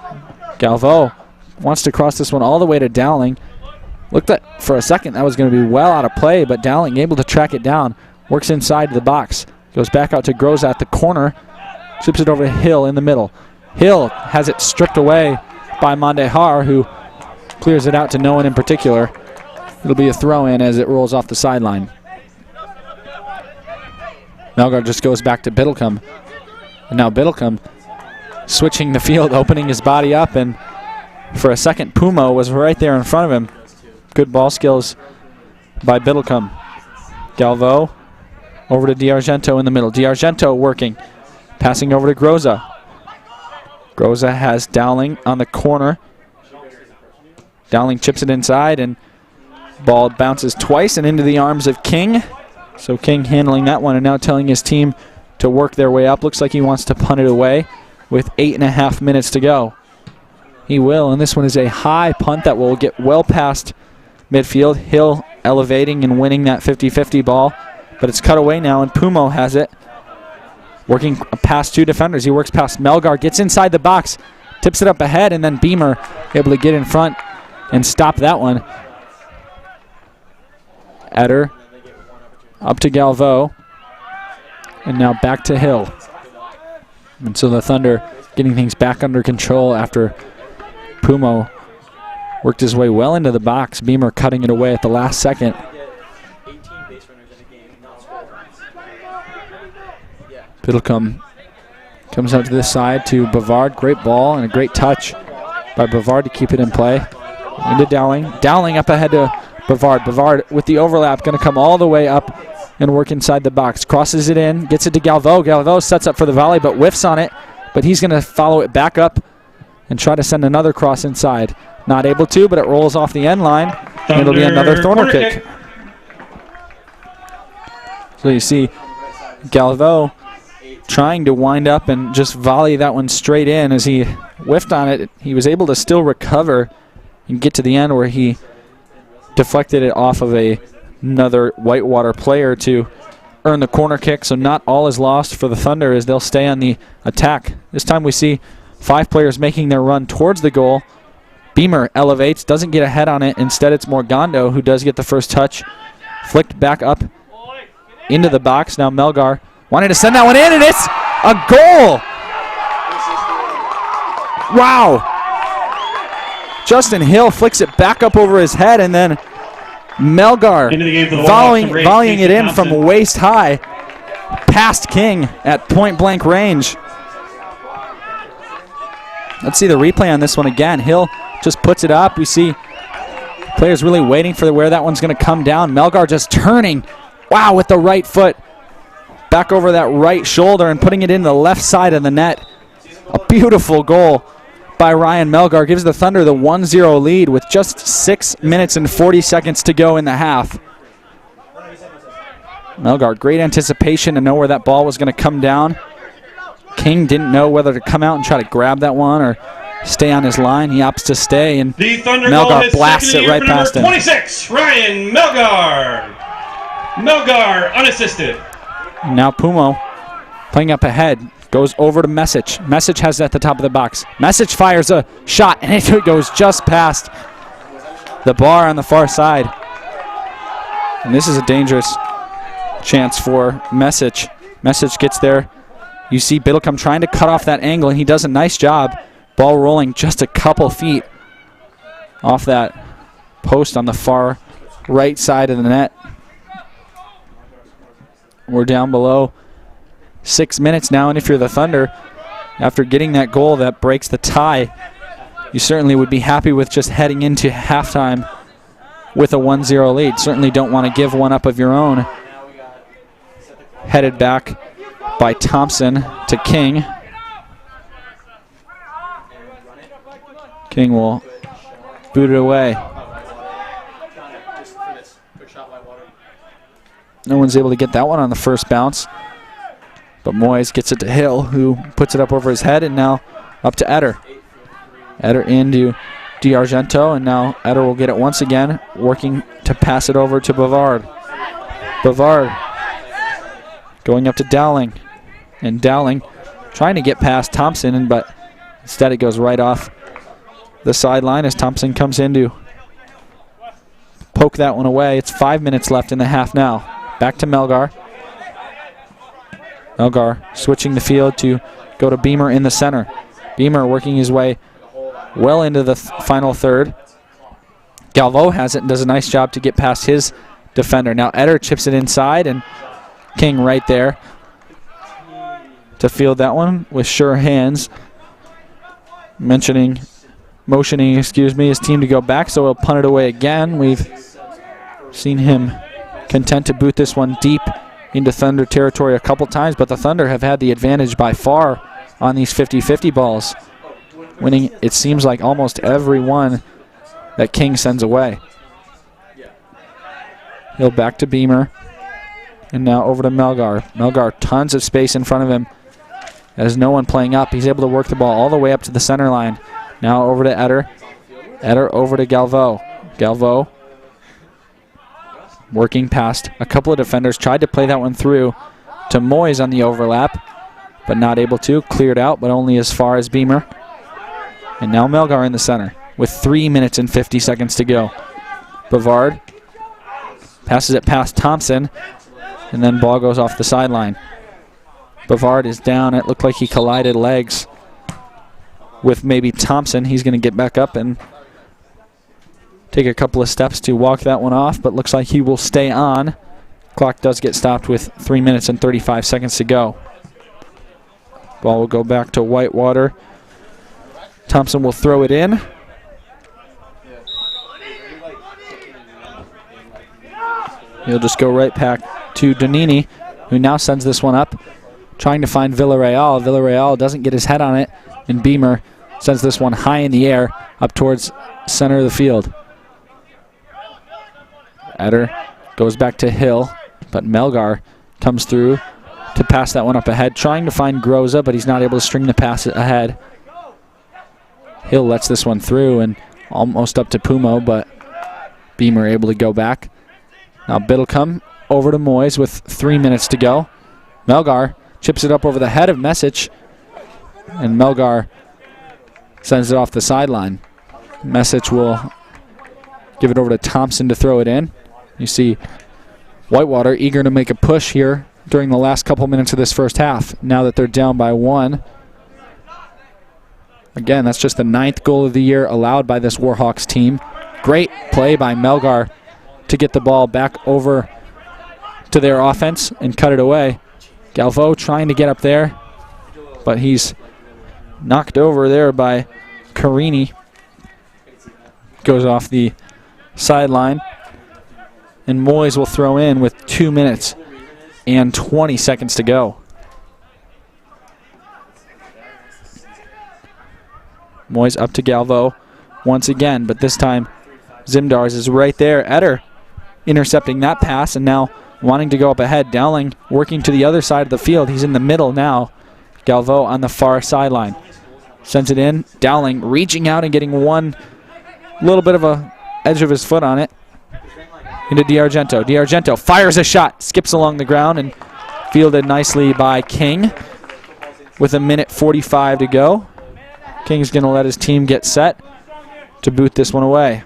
Galvo wants to cross this one all the way to Dowling. Looked at for a second that was going to be well out of play, but Dowling able to track it down. Works inside the box. Goes back out to Groza at the corner. Chips it over to Hill in the middle. Hill has it stripped away by Mondejar, who clears it out to no one in particular. It'll be a throw-in as it rolls off the sideline. Melgar just goes back to Biddlecombe. And now Biddlecombe switching the field, opening his body up, and for a second Pumo was right there in front of him. Good ball skills by Biddlecombe. Galvo over to D'Argento in the middle. D'Argento working, passing over to Groza. Groza has Dowling on the corner. Dowling chips it inside, and ball bounces twice and into the arms of King. So King handling that one and now telling his team to work their way up. Looks like he wants to punt it away with 8.5 minutes to go. He will, and this one is a high punt that will get well past midfield. Hill elevating and winning that 50-50 ball, but it's cut away now, and Pumo has it. Working past two defenders. He works past Melgar, gets inside the box, tips it up ahead, and then Beamer able to get in front and stop that one. Eder up to Galvo. And now back to Hill. And so the Thunder getting things back under control after Pumo worked his way well into the box. Beamer cutting it away at the last second. Biddlecombe comes out to this side to Bavard. Great ball and a great touch by Bavard to keep it in play. Into Dowling. Dowling up ahead to Bavard. Bavard with the overlap, going to come all the way up and work inside the box. Crosses it in, gets it to Galvo. Galvo sets up for the volley, but whiffs on it. But he's going to follow it back up and try to send another cross inside. Not able to, but it rolls off the end line. And it'll be another corner kick. So you see Galvo trying to wind up and just volley that one straight in. As he whiffed on it, he was able to still recover and get to the end where he deflected it off of another Whitewater player to earn the corner kick. So not all is lost for the Thunder as they'll stay on the attack. This time we see 5 players making their run towards the goal. Beamer elevates, doesn't get a head on it. Instead it's Morgando who does get the first touch. Flicked back up into the box. Now Melgar wanting to send that one in, and it's a goal! Wow! Justin Hill flicks it back up over his head, and then Melgar volleying it in from waist high past King at point blank range. Let's see the replay on this one again. Hill just puts it up. We see players really waiting for where that one's going to come down. Melgar just turning, wow, with the right foot back over that right shoulder and putting it in the left side of the net. A beautiful goal by Ryan Melgar gives the Thunder the 1-0 lead with just 6 minutes and 40 seconds to go in the half. Melgar, great anticipation to know where that ball was going to come down. King didn't know whether to come out and try to grab that one or stay on his line. He opts to stay, and Melgar blasts it right past him. 26, Ryan Melgar. Melgar unassisted. Now Pumo playing up ahead. Goes over to Message. Message has it at the top of the box. Message fires a shot, and it goes just past the bar on the far side. And this is a dangerous chance for Message. Message gets there. You see Biddlecombe trying to cut off that angle, and he does a nice job. Ball rolling just a couple feet off that post on the far right side of the net. We're down below 6 minutes now, and if you're the Thunder, after getting that goal that breaks the tie, you certainly would be happy with just heading into halftime with a 1-0 lead. Certainly don't want to give one up of your own. Headed back by Thompson to King. King will boot it away. No one's able to get that one on the first bounce. But Moyes gets it to Hill, who puts it up over his head, and now up to Eder. Eder into D'Argento, and now Eder will get it once again, working to pass it over to Bavard. Bavard going up to Dowling, and Dowling trying to get past Thompson, but instead it goes right off the sideline as Thompson comes in to poke that one away. It's 5 minutes left in the half now. Back to Melgar. Melgar switching the field to go to Beamer in the center. Beamer working his way well into the final third. Galvo has it and does a nice job to get past his defender. Now Eder chips it inside, and King right there to field that one with sure hands. Motioning, his team to go back, so he'll punt it away again. We've seen him content to boot this one deep into Thunder territory a couple times, but the Thunder have had the advantage by far on these 50-50 balls, winning, it seems like, almost every one that King sends away. He'll back to Beamer, and now over to Melgar. Melgar, tons of space in front of him. There's no one playing up. He's able to work the ball all the way up to the center line. Now over to Eder. Eder over to Galvo. Galvo working past a couple of defenders. Tried to play that one through to Moyes on the overlap, but not able to. Cleared out, but only as far as Beamer. And now Melgar in the center with 3 minutes and 50 seconds to go. Bavard passes it past Thompson, and then ball goes off the sideline. Bavard is down. It looked like he collided legs with maybe Thompson. He's going to get back up and take a couple of steps to walk that one off, but looks like he will stay on. Clock does get stopped with 3 minutes and 35 seconds to go. Ball will go back to Whitewater. Thompson will throw it in. He'll just go right back to Donini, who now sends this one up, trying to find Villarreal. Villarreal doesn't get his head on it, and Beamer sends this one high in the air up towards center of the field. Eder goes back to Hill, but Melgar comes through to pass that one up ahead, trying to find Groza, but he's not able to string the pass ahead. Hill lets this one through and almost up to Pumo, but Beamer able to go back. Now Biddlecombe over to Moyes with 3 minutes to go. Melgar chips it up over the head of Message, and Melgar sends it off the sideline. Message will give it over to Thompson to throw it in. You see Whitewater eager to make a push here during the last couple minutes of this first half, now that they're down by one. Again, that's just the 9th goal of the year allowed by this Warhawks team. Great play by Melgar to get the ball back over to their offense and cut it away. Galvo trying to get up there, but he's knocked over there by Carini. Goes off the sideline. And Moyes will throw in with 2 minutes and 20 seconds to go. Moyes up to Galvo once again, but this time Zimdars is right there. Eder intercepting that pass, and now wanting to go up ahead. Dowling working to the other side of the field. He's in the middle now. Galvo on the far sideline. Sends it in. Dowling reaching out and getting one little bit of a edge of his foot on it. Into D'Argento. D'Argento fires a shot. Skips along the ground and fielded nicely by King. with 1:45 to go. King's going to let his team get set to boot this one away.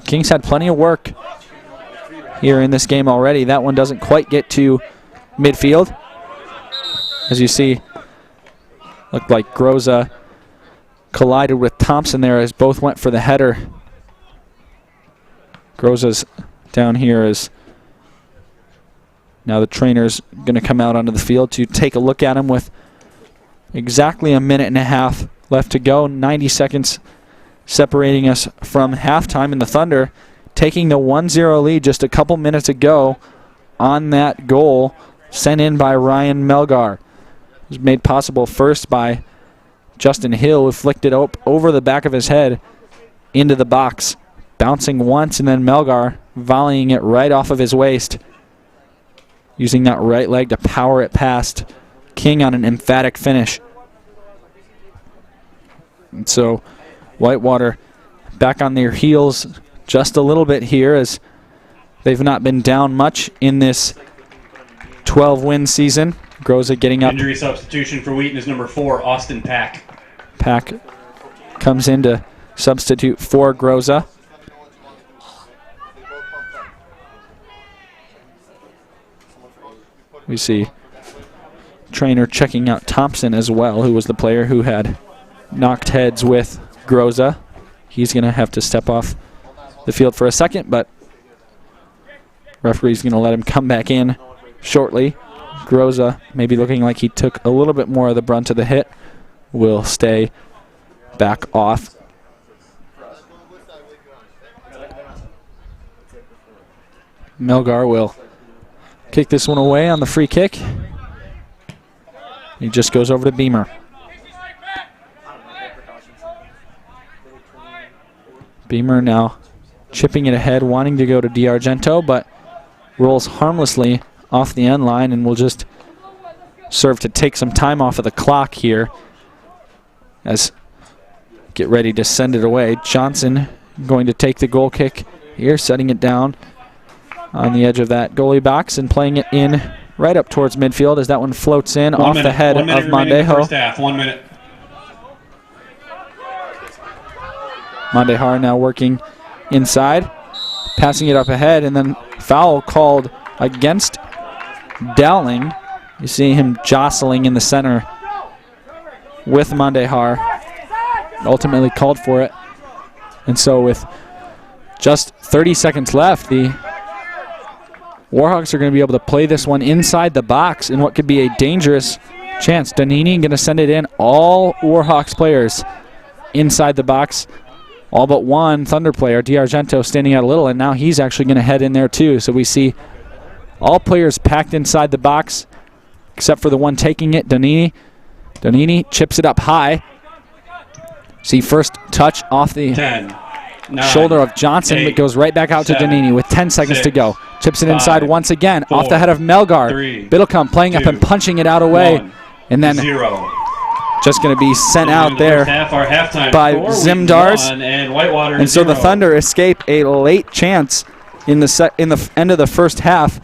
Kings had plenty of work here in this game already. That one doesn't quite get to midfield. As you see, looked like Groza collided with Thompson there as both went for the header. Groza's down here as now the trainer's going to come out onto the field to take a look at him with exactly 1.5 minutes left to go. 90 seconds separating us from halftime, and the Thunder taking the 1-0 lead just a couple minutes ago on that goal sent in by Ryan Melgar. It was made possible first by Justin Hill, who flicked it over the back of his head into the box, bouncing once, and then Melgar volleying it right off of his waist, using that right leg to power it past King on an emphatic finish. And so Whitewater back on their heels just a little bit here, as they've not been down much in this 12-win season. Groza getting up. Injury substitution for Wheaton is number 4, Austin Pack. Pack comes in to substitute for Groza. We see trainer checking out Thompson as well, who was the player who had knocked heads with Groza. He's going to have to step off the field for a second, but referee's going to let him come back in shortly. Groza, maybe looking like he took a little bit more of the brunt of the hit, will stay back off. Melgar will kick this one away on the free kick. He just goes over to Beamer. Beamer now chipping it ahead, wanting to go to DiArgento, but rolls harmlessly off the end line and will just serve to take some time off of the clock here as get ready to send it away. Johnson going to take the goal kick here, setting it down on the edge of that goalie box and playing it in right up towards midfield as that one floats in off the head of Mondejo. First half, 1 minute. Mondejar now working inside, passing it up ahead, and then foul called against Dowling. You see him jostling in the center with Mondejar. Ultimately called for it. And so with just 30 seconds left, the Warhawks are going to be able to play this one inside the box in what could be a dangerous chance. Donini going to send it in. All Warhawks players inside the box. All but one Thunder player, DiArgento, standing out a little, and now he's actually going to head in there too. So we see all players packed inside the box, except for the one taking it, Donini. Donini chips it up high. See first touch off the 10, 9, shoulder of Johnson, 8, but goes right back out 7, to Donini with 10 seconds 6, to go. Chips it 5, inside once again, 4, off the head of Melgar. 3, Biddlecombe playing 2, up and punching it out away, 1, and then 0. just going to be sent out there Our halftime by score, Zimdars. 1 and Whitewater And so the 0. Thunder escape a late chance in the end of the first half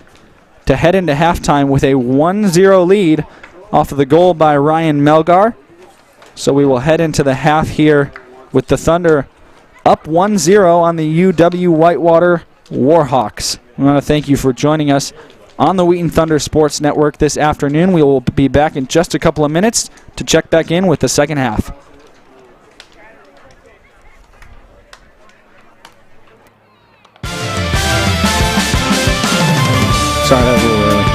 to head into halftime with a 1-0 lead off of the goal by Ryan Melgar. So we will head into the half here with the Thunder up 1-0 on the UW Whitewater Warhawks. We want to thank you for joining us on the Wheaton Thunder Sports Network this afternoon. We will be back in just a couple of minutes to check back in with the second half. Sorry, that was a little early.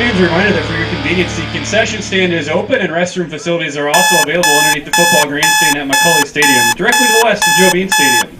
fans, a reminder that for your convenience, the concession stand is open and restroom facilities are also available underneath the football grandstand at McCully Stadium, directly to the west of Joe Bean Stadium.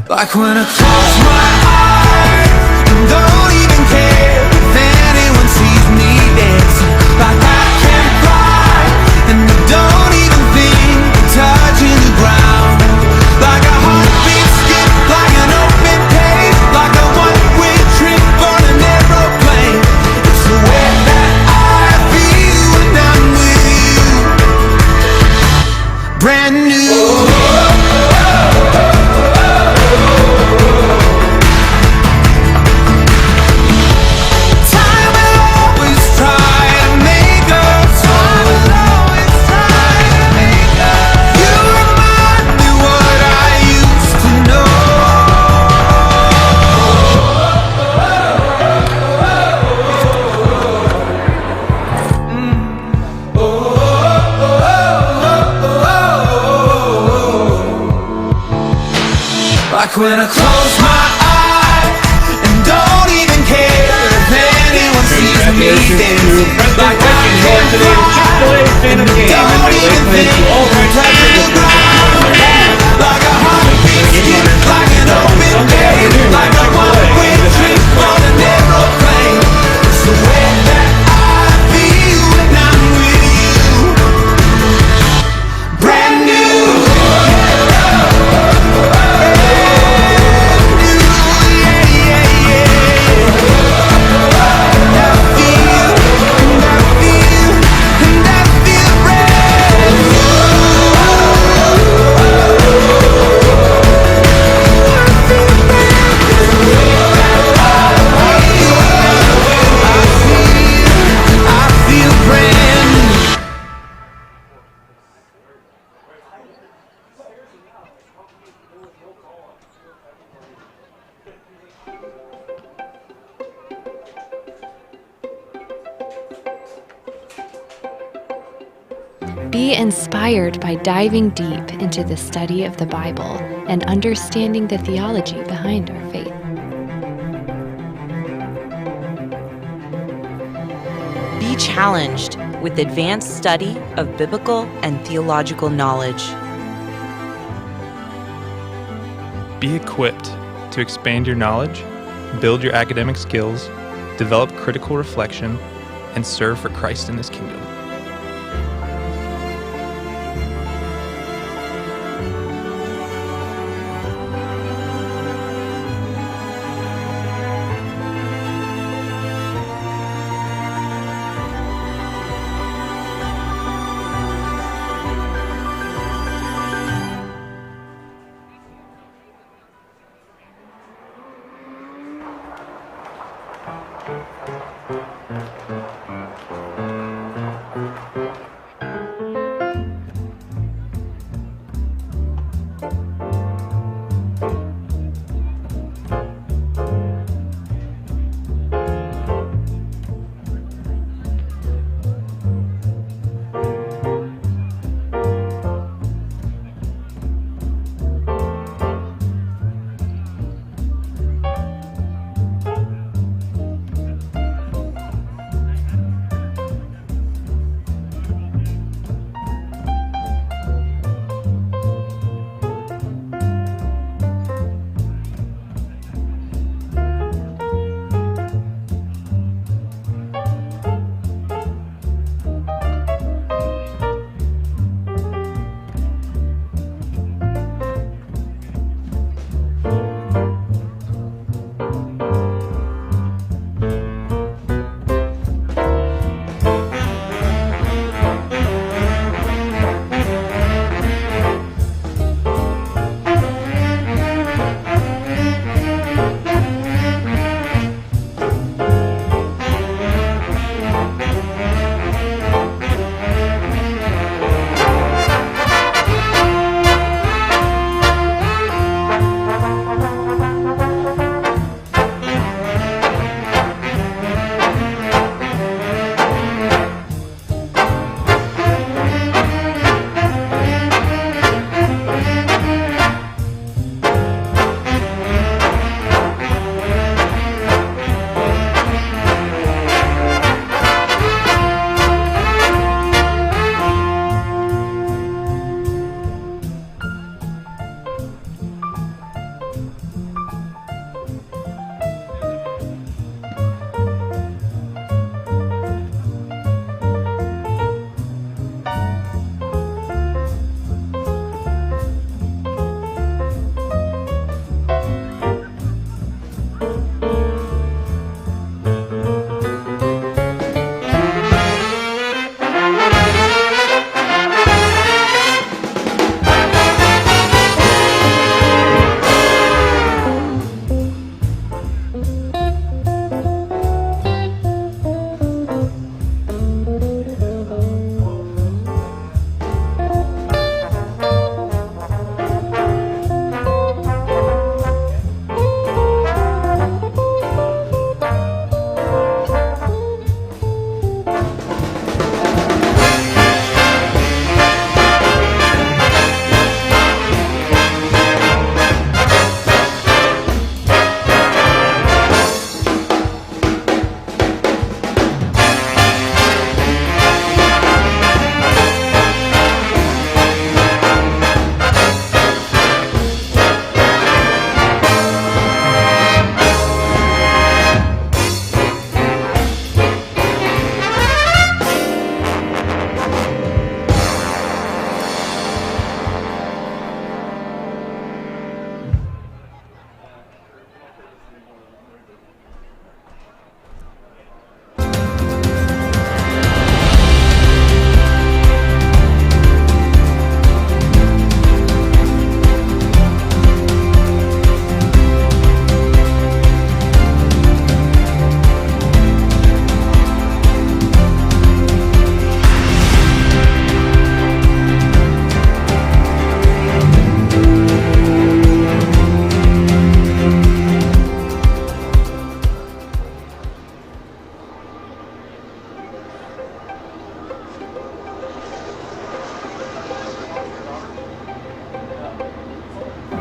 Like when I close my eyes and don't even care if anyone sees me dancing. Like I can fly and I don't even think of touching the ground. Like a heartbeat skip, like an open page, like a one-way trip on an aeroplane. It's the way that I feel when I'm with you. Brand new. Like when I close my eyes and don't even care if anyone sees me dancing. Like I can fly and don't even think of touching the ground. Like a heartbeat skip, like an open page, like a one-way trip on an aeroplane. It's the way that I feel when I'm with you. Brand new. Be inspired by diving deep into the study of the Bible and understanding the theology behind our faith. Be challenged with advanced study of biblical and theological knowledge. Be equipped to expand your knowledge, build your academic skills, develop critical reflection, and serve for Christ in His kingdom.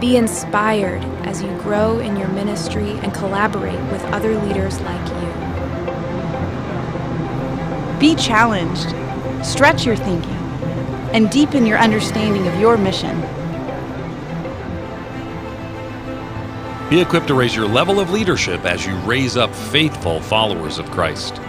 Be inspired as you grow in your ministry and collaborate with other leaders like you. Be challenged, stretch your thinking, and deepen your understanding of your mission. Be equipped to raise your level of leadership as you raise up faithful followers of Christ.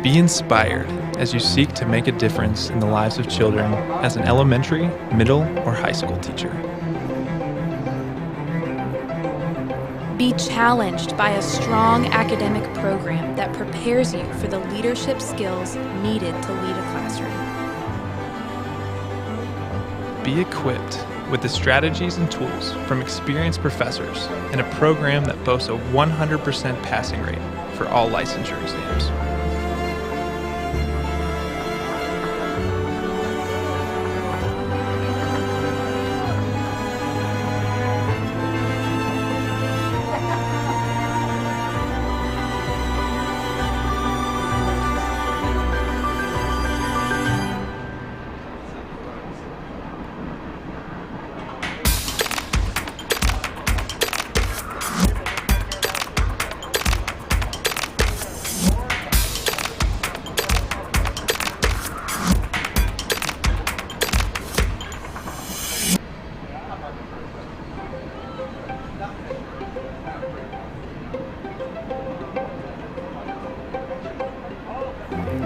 Be inspired as you seek to make a difference in the lives of children as an elementary, middle, or high school teacher. Be challenged by a strong academic program that prepares you for the leadership skills needed to lead a classroom. Be equipped with the strategies and tools from experienced professors in a program that boasts a 100% passing rate for all licensure exams.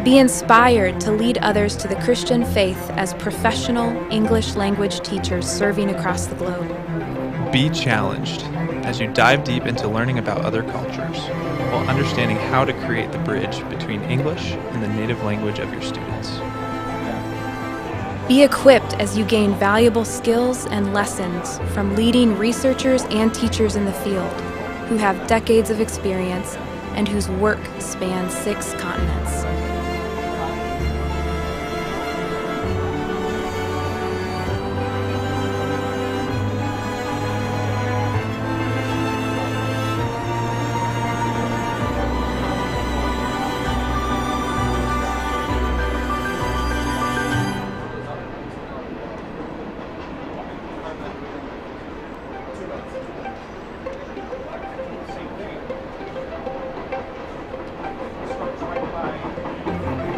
Be inspired to lead others to the Christian faith as professional English language teachers serving across the globe. Be challenged as you dive deep into learning about other cultures while understanding how to create the bridge between English and the native language of your students. Be equipped as you gain valuable skills and lessons from leading researchers and teachers in the field who have decades of experience and whose work spans 6 continents.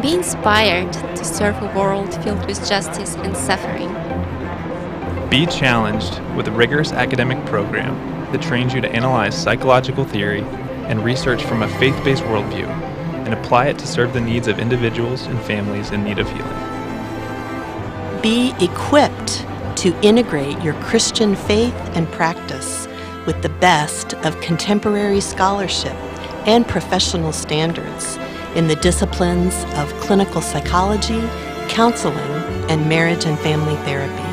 Be inspired to serve a world filled with justice and suffering. Be challenged with a rigorous academic program that trains you to analyze psychological theory and research from a faith-based worldview and apply it to serve the needs of individuals and families in need of healing. Be equipped to integrate your Christian faith and practice with the best of contemporary scholarship and professional standards in the disciplines of clinical psychology, counseling, and marriage and family therapy.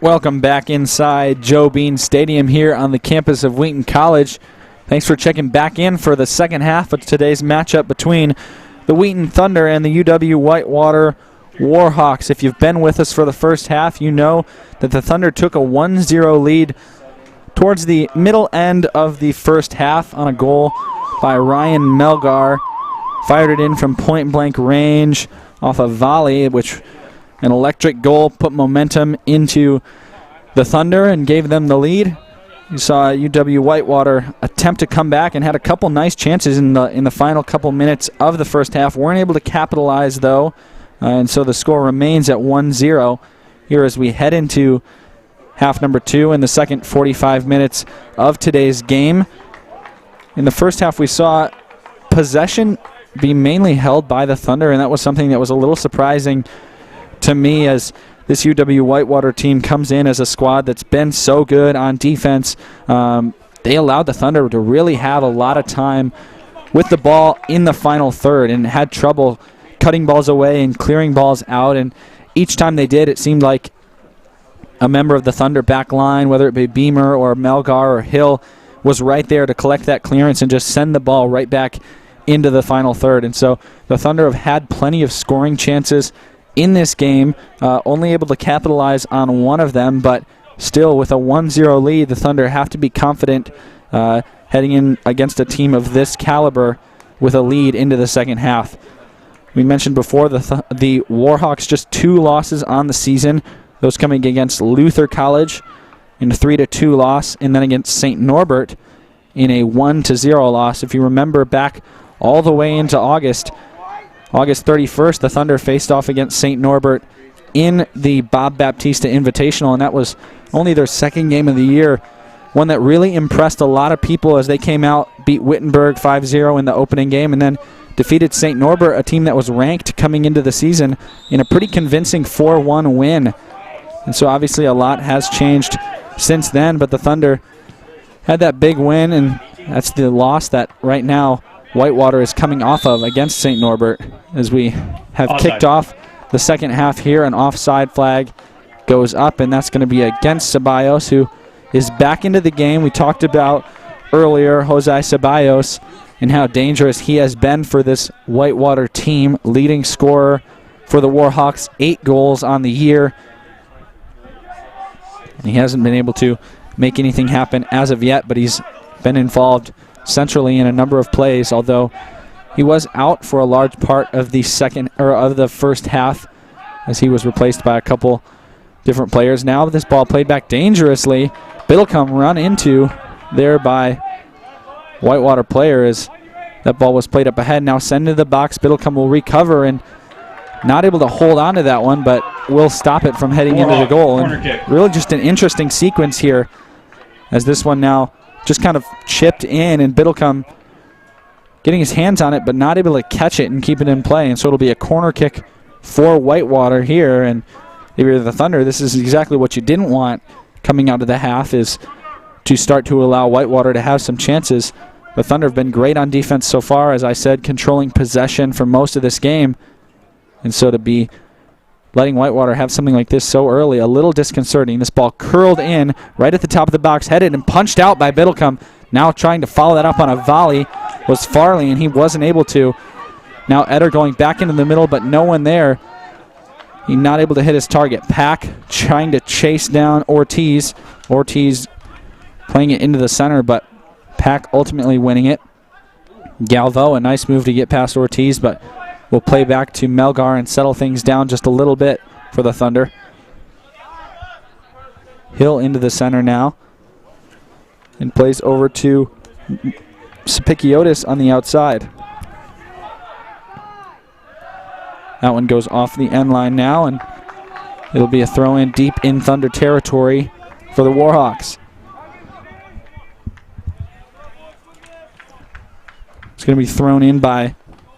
Welcome back inside Joe Bean Stadium here on the campus of Wheaton College. Thanks for checking back in for the second half of today's matchup between the Wheaton Thunder and the UW Whitewater Warhawks. If you've been with us for the first half, you know that the Thunder took a 1-0 lead towards the middle end of the first half on a goal by Ryan Melgar. Fired it in from point-blank range off a volley, which an electric goal put momentum into the Thunder and gave them the lead. You saw UW Whitewater attempt to come back and had a couple nice chances in the final couple minutes of the first half. Weren't able to capitalize, though, and so the score remains at 1-0 here as we head into half number 2 in the second 45 minutes of today's game. In the first half, we saw possession be mainly held by the Thunder, and that was something that was a little surprising to me, as this UW Whitewater team comes in as a squad that's been so good on defense. They allowed the Thunder to really have a lot of time with the ball in the final third and had trouble cutting balls away and clearing balls out. And each time they did, it seemed like a member of the Thunder back line, whether it be Beamer or Melgar or Hill, was right there to collect that clearance and just send the ball right back into the final third. And so the Thunder have had plenty of scoring chances in this game, only able to capitalize on one of them, but still with a 1-0 lead, the Thunder have to be confident heading in against a team of this caliber with a lead into the second half. We mentioned before the Warhawks just 2 losses on the season, those coming against Luther College in a 3-2 loss, and then against St. Norbert in a 1-0 loss. If you remember back all the way into August 31st, the Thunder faced off against St. Norbert in the Bob Baptista Invitational, and that was only their second game of the year, one that really impressed a lot of people as they came out, beat Wittenberg 5-0 in the opening game, and then defeated St. Norbert, a team that was ranked coming into the season, in a pretty convincing 4-1 win. And so obviously a lot has changed since then, but the Thunder had that big win, and that's the loss that right now Whitewater is coming off of against St. Norbert as we have kicked off the second half here. An offside flag goes up, and that's going to be against Ceballos, who is back into the game. We talked about earlier Jose Ceballos and how dangerous he has been for this Whitewater team, leading scorer for the Warhawks, 8 goals on the year. And he hasn't been able to make anything happen as of yet, but he's been involved centrally in a number of plays, although he was out for a large part of the first half as he was replaced by a couple different players. Now this ball played back dangerously. Biddlecombe run into there by Whitewater player as that ball was played up ahead. Now send to the box. Biddlecombe will recover and not able to hold on to that one, but will stop it from heading into the goal. And really just an interesting sequence here as this one now just kind of chipped in, and Biddlecombe getting his hands on it but not able to catch it and keep it in play. And so it'll be a corner kick for Whitewater here. And if you're the Thunder, this is exactly what you didn't want coming out of the half, is to start to allow Whitewater to have some chances. The Thunder have been great on defense so far, as I said, controlling possession for most of this game. And so to be letting Whitewater have something like this so early, a little disconcerting. This ball curled in right at the top of the box, headed and punched out by Biddlecombe. Now trying to follow that up on a volley was Farley, and he wasn't able to. Now Eder going back into the middle, but no one there. He's not able to hit his target. Pack trying to chase down Ortiz. Ortiz playing it into the center, but Pack ultimately winning it. Galvo, a nice move to get past Ortiz, but will play back to Melgar and settle things down just a little bit for the Thunder. Hill into the center now and plays over to Spikiotis on the outside. That one goes off the end line now, and it'll be a throw in deep in Thunder territory for the Warhawks. It's going to be thrown in by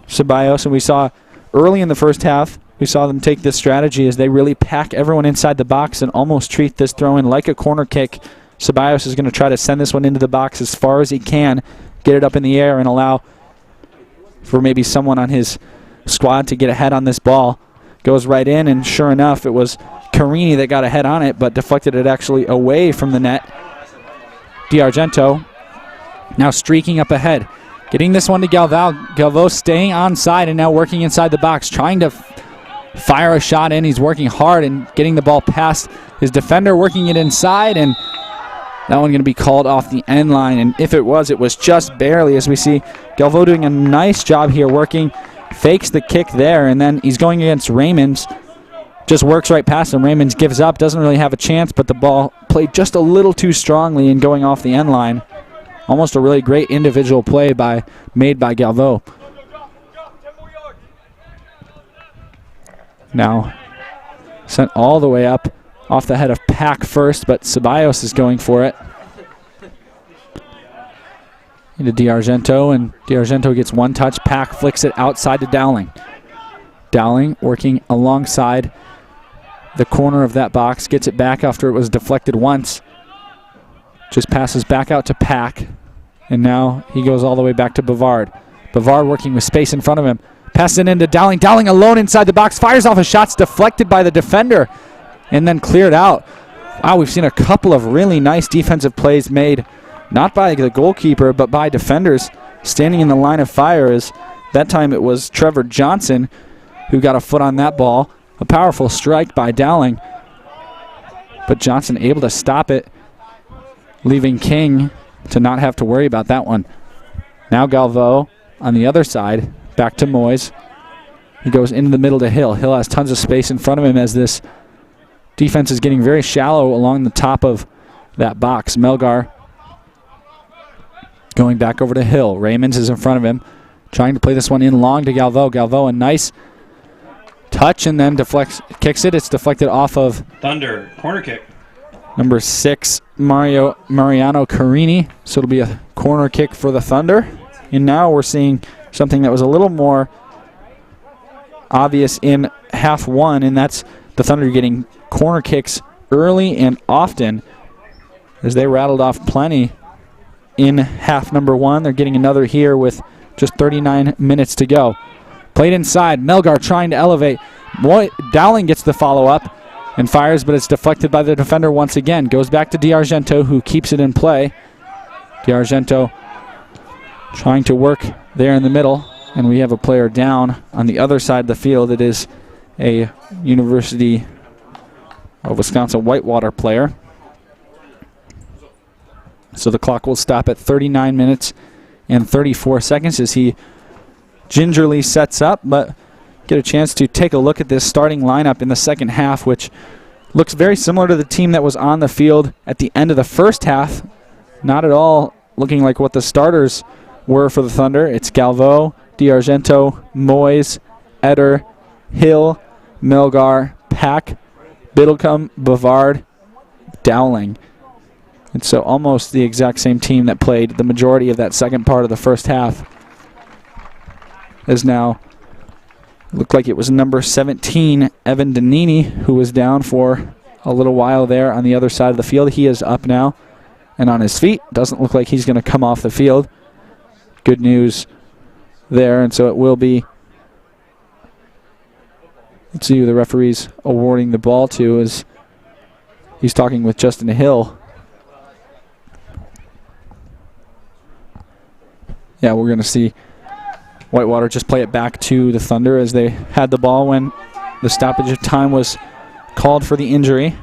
Ceballos, and we saw early in the first half, we saw them take this strategy as they really pack everyone inside the box and almost treat this throw-in like a corner kick. Ceballos is going to try to send this one into the box as far as he can, get it up in the air and allow for maybe someone on his squad to get ahead on this ball. Goes right in, and sure enough, it was Carini that got a head on it, but deflected it actually away from the net. DiArgento now streaking up ahead. Getting this one to Galvao. Galvao staying onside and now working inside the box, trying to fire a shot in. He's working hard and getting the ball past his defender, working it inside, and that one going to be called off the end line. And if it was just barely, as we see Galvao doing a nice job here working. Fakes the kick there, and then he's going against Raymonds. Just works right past him. Raymonds gives up, doesn't really have a chance, but the ball played just a little too strongly and going off the end line. Almost a really great individual play made by Galvao. Now sent all the way up off the head of Pack first, but Ceballos is going for it. Into DiArgento, and DiArgento gets one touch. Pack flicks it outside to Dowling. Dowling working alongside the corner of that box, gets it back after it was deflected once. Just passes back out to Pack, and now he goes all the way back to Bavard. Bavard working with space in front of him. Passes it into Dowling. Dowling alone inside the box, fires off a shot, deflected by the defender, and then cleared out. Wow, we've seen a couple of really nice defensive plays made, not by the goalkeeper, but by defenders standing in the line of fire. As that time it was Trevor Johnson who got a foot on that ball. A powerful strike by Dowling, but Johnson able to stop it, leaving King to not have to worry about that one. Now Galvao on the other side, back to Moyes. He goes into the middle to Hill. Hill has tons of space in front of him as this defense is getting very shallow along the top of that box. Melgar going back over to Hill. Raymonds is in front of him, trying to play this one in long to Galvao. Galvao, a nice touch, and then kicks it. It's deflected off of Thunder, corner kick. number 6, Mariano Carini. So it'll be a corner kick for the Thunder. And now we're seeing something that was a little more obvious in half one, and that's the Thunder getting corner kicks early and often, as they rattled off plenty in half number one. They're getting another here with just 39 minutes to go. Played inside. Melgar trying to elevate. Dowling gets the follow-up and fires, but it's deflected by the defender once again. Goes back to DiArgento, who keeps it in play. DiArgento trying to work there in the middle, and we have a player down on the other side of the field. It is a University of Wisconsin Whitewater player. So the clock will stop at 39 minutes and 34 seconds as he gingerly sets up, but get a chance to take a look at this starting lineup in the second half, which looks very similar to the team that was on the field at the end of the first half. Not at all looking like what the starters were for the Thunder. It's Galvao, DiArgento, Moyes, Eder, Hill, Melgar, Pack, Biddlecombe, Bavard, Dowling. And so almost the exact same team that played the majority of that second part of the first half is now, looked like it was number 17, Evan Danini, who was down for a little while there on the other side of the field. He is up now and on his feet. Doesn't look like he's going to come off the field. Good news there, and so it will be, let's see who the referee's awarding the ball to, as he's talking with Justin Hill. Yeah, we're going to see Whitewater just play it back to the Thunder as they had the ball when the stoppage of time was called for the injury.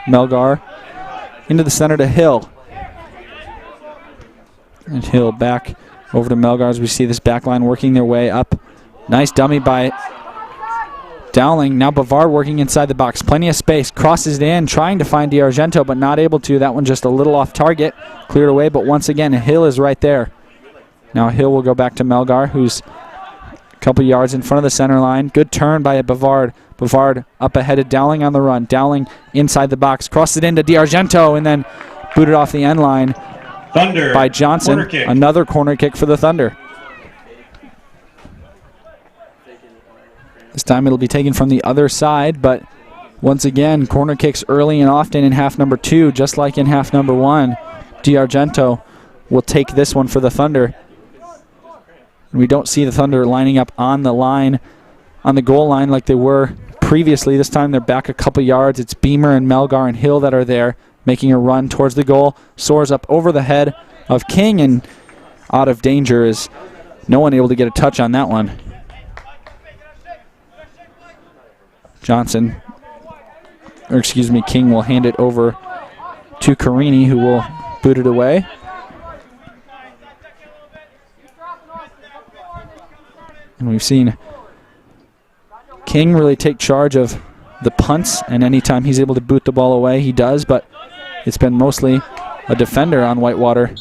Melgar into the center to Hill. And Hill back over to Melgar as we see this back line working their way up. Nice dummy by Dowling. Now Bavard working inside the box. Plenty of space. Crosses it in, trying to find DiArgento, but not able to. That one just a little off target. Cleared away, but once again, Hill is right there. Now Hill will go back to Melgar, who's a couple yards in front of the center line. Good turn by Bavard. Bavard up ahead of Dowling on the run. Dowling inside the box. Crosses it into DiArgento, and then booted off the end line Thunder by Johnson. Another corner kick for the Thunder. This time it'll be taken from the other side, but once again, corner kicks early and often in half number two, just like in half number one. DiArgento will take this one for the Thunder. And we don't see the Thunder lining up on the line, on the goal line like they were previously. This time they're back a couple yards. It's Beamer and Melgar and Hill that are there, making a run towards the goal. Soars up over the head of King and out of danger. Is no one able to get a touch on that one. King will hand it over to Carini, who will boot it away. And we've seen King really take charge of the punts, and anytime he's able to boot the ball away, he does, but it's been mostly a defender on Whitewater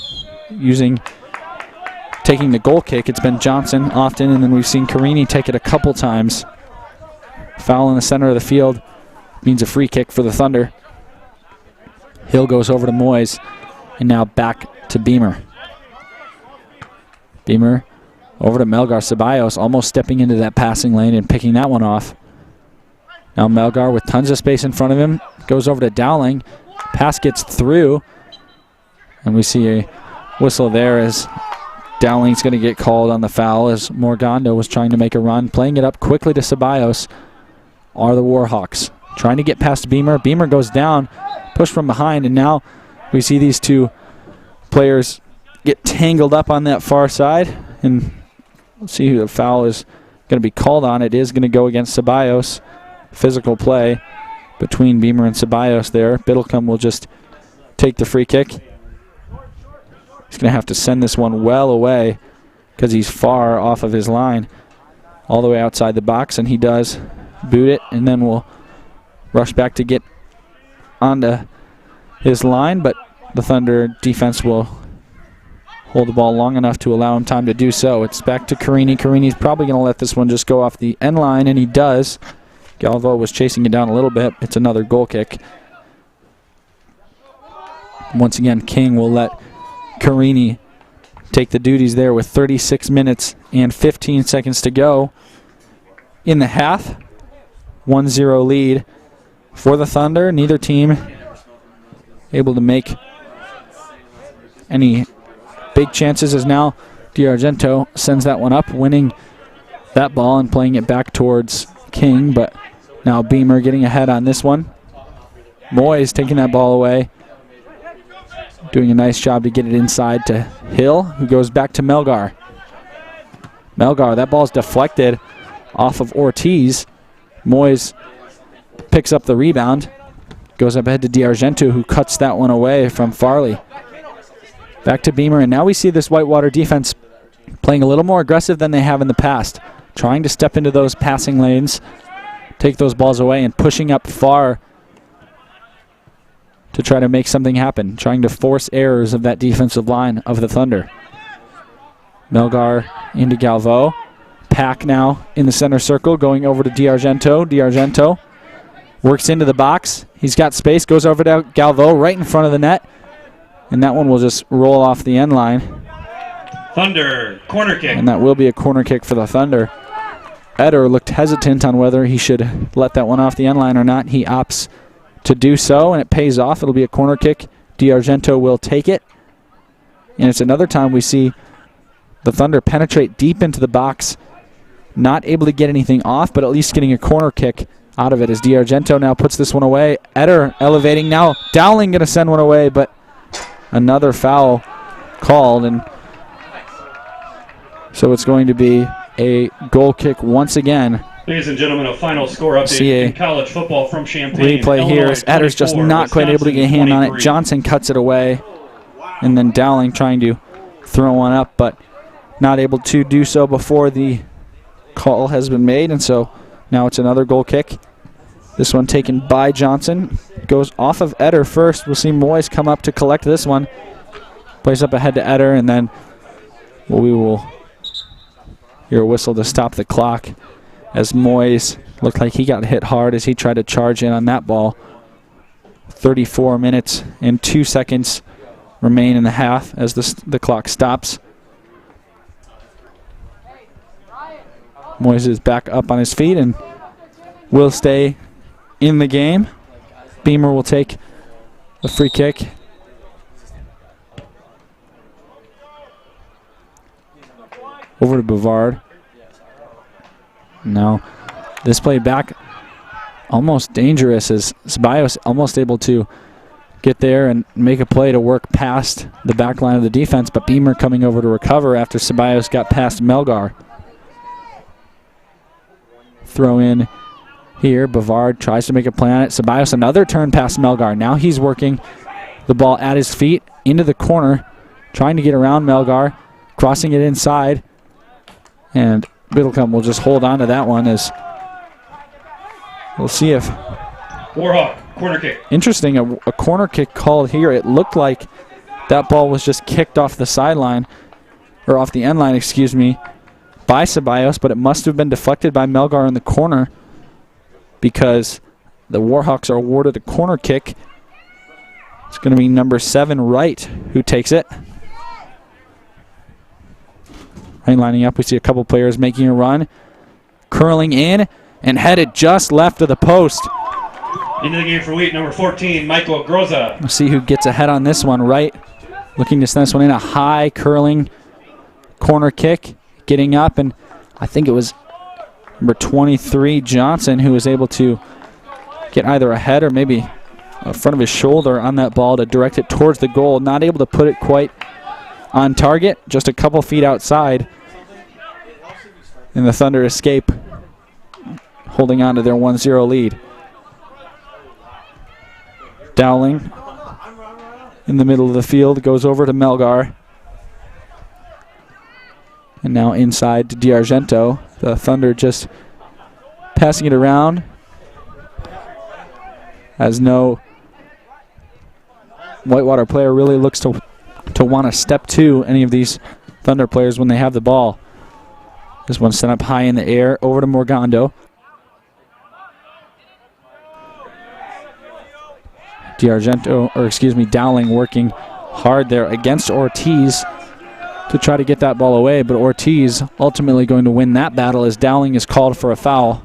taking the goal kick. It's been Johnson often, and then we've seen Carini take it a couple times. Foul in the center of the field means a free kick for the Thunder. Hill goes over to Moyes, and now back to Beamer. Beamer over to Melgar Ceballos, almost stepping into that passing lane and picking that one off. Now Melgar with tons of space in front of him, goes over to Dowling. Pass gets through, and we see a whistle there as Dowling's going to get called on the foul as Morgando was trying to make a run. Playing it up quickly to Ceballos are the Warhawks. Trying to get past Beamer. Beamer goes down, pushed from behind, and now we see these two players get tangled up on that far side, and let's see who the foul is going to be called on. It is going to go against Ceballos. Physical play between Beamer and Ceballos there. Biddlecombe will just take the free kick. He's going to have to send this one well away because he's far off of his line, all the way outside the box, and he does boot it, and then we'll rush back to get onto his line, but the Thunder defense will hold the ball long enough to allow him time to do so. It's back to Carini. Carini's probably going to let this one just go off the end line, and he does. Galvo was chasing it down a little bit. It's another goal kick. Once again, King will let Carini take the duties there with 36 minutes and 15 seconds to go in the half. 1-0 lead for the Thunder. Neither team able to make any big chances, as now DiArgento sends that one up, winning that ball and playing it back towards King, but now Beamer getting ahead on this one. Moyes taking that ball away, doing a nice job to get it inside to Hill, who goes back to Melgar. Melgar, that ball's deflected off of Ortiz. Moyes picks up the rebound, goes up ahead to DiArgento, who cuts that one away from Farley. Back to Beamer, and now we see this Whitewater defense playing a little more aggressive than they have in the past, trying to step into those passing lanes, take those balls away, and pushing up far to try to make something happen, trying to force errors of that defensive line of the Thunder. Melgar into Galvo. Pack now in the center circle, going over to DiArgento. DiArgento works into the box. He's got space, goes over to Galvo right in front of the net, and that one will just roll off the end line. Thunder, corner kick. And that will be a corner kick for the Thunder. Eder looked hesitant on whether he should let that one off the end line or not. He opts to do so, and it pays off. It'll be a corner kick. DiArgento will take it. And it's another time we see the Thunder penetrate deep into the box, not able to get anything off, but at least getting a corner kick out of it as DiArgento now puts this one away. Eder elevating now. Dowling going to send one away, but another foul called, and so it's going to be a goal kick once again. Ladies and gentlemen, a final score update in college football from Champaign. Replay here as Eder's just not quite able to get a hand on it. Johnson cuts it away, and then Dowling trying to throw one up, but not able to do so before the call has been made, and so now it's another goal kick. This one taken by Johnson. Goes off of Eder first. We'll see Moyes come up to collect this one. Plays up ahead to Eder, and then we will hear a whistle to stop the clock as Moyes looked like he got hit hard as he tried to charge in on that ball. 34 minutes and 2 seconds remain in the half as the clock stops. Moyes is back up on his feet and will stay in the game. Beamer will take the free kick. Over to Bavard. Now, this play back almost dangerous as Ceballos almost able to get there and make a play to work past the back line of the defense, but Beamer coming over to recover after Ceballos got past Melgar. Throw in here. Bavard tries to make a play on it. Ceballos another turn past Melgar. Now he's working the ball at his feet into the corner, trying to get around Melgar, crossing it inside. And Biddlecombe will just hold on to that one as we'll see if... Warhawk, corner kick. Interesting, a corner kick called here. It looked like that ball was just kicked off the sideline, or off the end line, excuse me, by Ceballos, but it must have been deflected by Melgar in the corner because the Warhawks are awarded a corner kick. It's going to be number 7, Wright, who takes it. Right, lining up, we see a couple players making a run, curling in, and headed just left of the post. Into the game for Wheaton, number 14, Michael Groza. We'll see who gets ahead on this one. Wright looking to send this one in, a high curling corner kick, getting up, and I think it was number 23, Johnson, who was able to get either ahead or maybe in front of his shoulder on that ball to direct it towards the goal. Not able to put it quite on target, just a couple feet outside. And the Thunder escape, holding on to their 1-0 lead. Dowling in the middle of the field, goes over to Melgar. And now inside to D'Argento. The Thunder just passing it around. As no Whitewater player really looks to want to step to any of these Thunder players when they have the ball. This one sent up high in the air, over to Morgando. Dowling working hard there against Ortiz to try to get that ball away, but Ortiz ultimately going to win that battle as Dowling is called for a foul.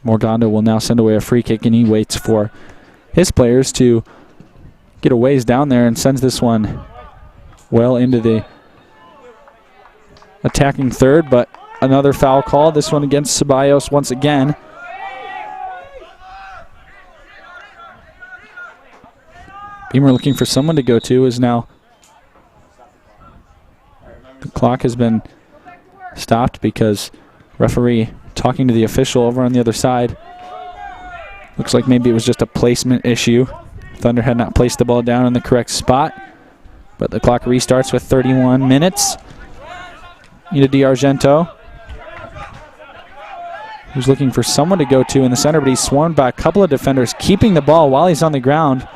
Morgando will now send away a free kick, and he waits for his players to get a ways down there and sends this one well into the attacking third, but another foul call, this one against Ceballos once again. Beamer looking for someone to go to is now, the clock has been stopped because referee talking to the official over on the other side. Looks like maybe it was just a placement issue. Thunder had not placed the ball down in the correct spot, but the clock restarts with 31 minutes. Into D'Argento, who's looking for someone to go to in the center, but he's swarmed by a couple of defenders, keeping the ball while he's on the ground,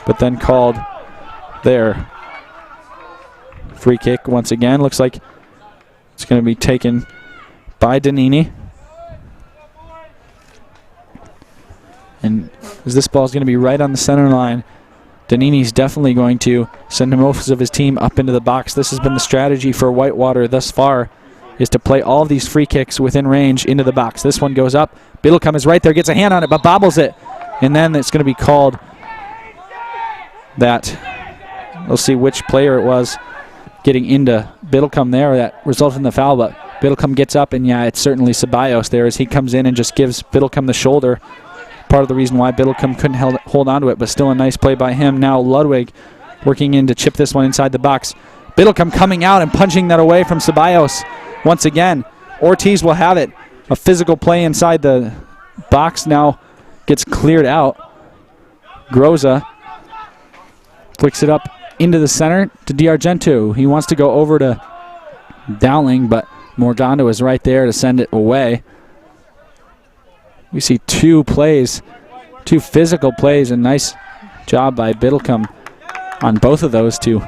but then called there. Free kick once again. Looks like it's going to be taken by Danini. And as this ball is going to be right on the center line, Danini's definitely going to send most of his team up into the box. This has been the strategy for Whitewater thus far, is to play all of these free kicks within range into the box. This one goes up. Biddlecombe is right there, gets a hand on it, but bobbles it. And then it's going to be called that. We'll see which player it was getting into Biddlecombe there that resulted in the foul, but Biddlecombe gets up, and yeah, it's certainly Ceballos there as he comes in and just gives Biddlecombe the shoulder. Part of the reason why Biddlecombe couldn't hold on to it, but still a nice play by him. Now Ludwig working in to chip this one inside the box. Biddlecombe coming out and punching that away from Ceballos once again. Ortiz will have it. A physical play inside the box now gets cleared out. Groza flicks it up into the center to D'Argento. He wants to go over to Dowling, but Morgando is right there to send it away. We see two physical plays, and nice job by Biddlecombe on both of those to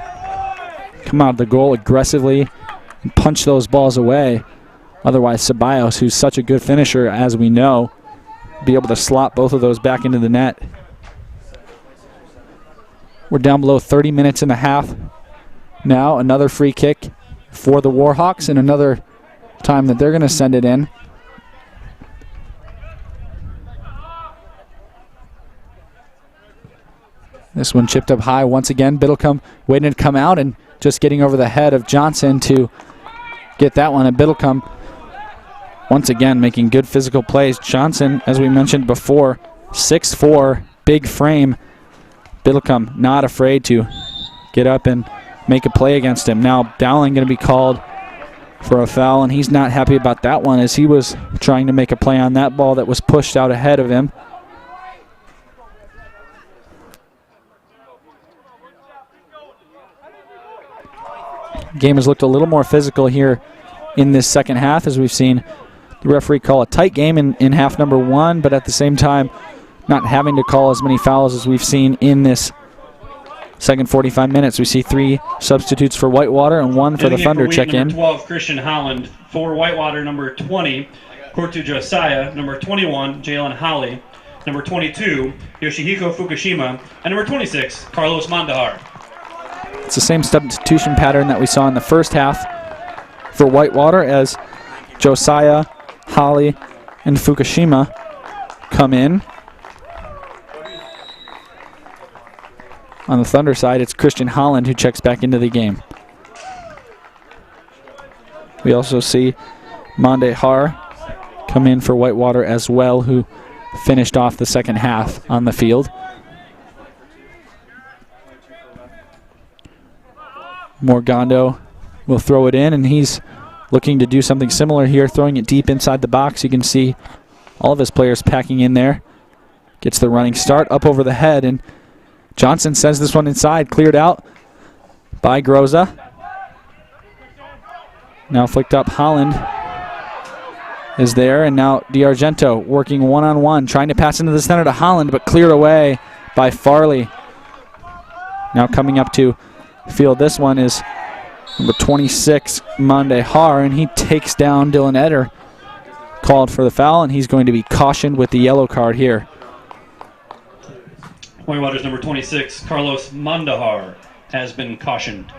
come out of the goal aggressively and punch those balls away. Otherwise, Ceballos, who's such a good finisher, as we know, be able to slot both of those back into the net. We're down below 30 minutes and a half. Now another free kick for the Warhawks, and another time that they're going to send it in. This one chipped up high once again. Biddlecombe waiting to come out, and just getting over the head of Johnson to get that one. And Biddlecombe, once again, making good physical plays. Johnson, as we mentioned before, 6'4", big frame. Biddlecombe not afraid to get up and make a play against him. Now Dowling going to be called for a foul, and he's not happy about that one as he was trying to make a play on that ball that was pushed out ahead of him. Game has looked a little more physical here in this second half, as we've seen the referee call a tight game in half number one, but at the same time not having to call as many fouls as we've seen in this second 45 minutes. We see 3 substitutes for Whitewater and 1 for the Thunder check in. Number 12, Christian Holland. For Whitewater, number 20, Kortu Josiah. Number 21, Jalen Holly. Number 22, Yoshihiko Fukushima. And number 26, Carlos Mandahar. It's the same substitution pattern that we saw in the first half for Whitewater, as Josiah, Holly, and Fukushima come in. On the Thunder side, it's Christian Holland who checks back into the game. We also see Mandahar come in for Whitewater as well, who finished off the second half on the field. Morgando will throw it in, and he's looking to do something similar here, throwing it deep inside the box. You can see all of his players packing in there. Gets the running start up over the head, and Johnson sends this one inside, cleared out by Groza. Now flicked up, Holland is there, and now DiArgento working one-on-one, trying to pass into the center to Holland, but cleared away by Farley. Now coming up to field this one is number 26, Mandahar, and he takes down Dylan Eder. Called for the foul, and he's going to be cautioned with the yellow card here. Whitewater's number 26, Carlos Mandahar, has been cautioned.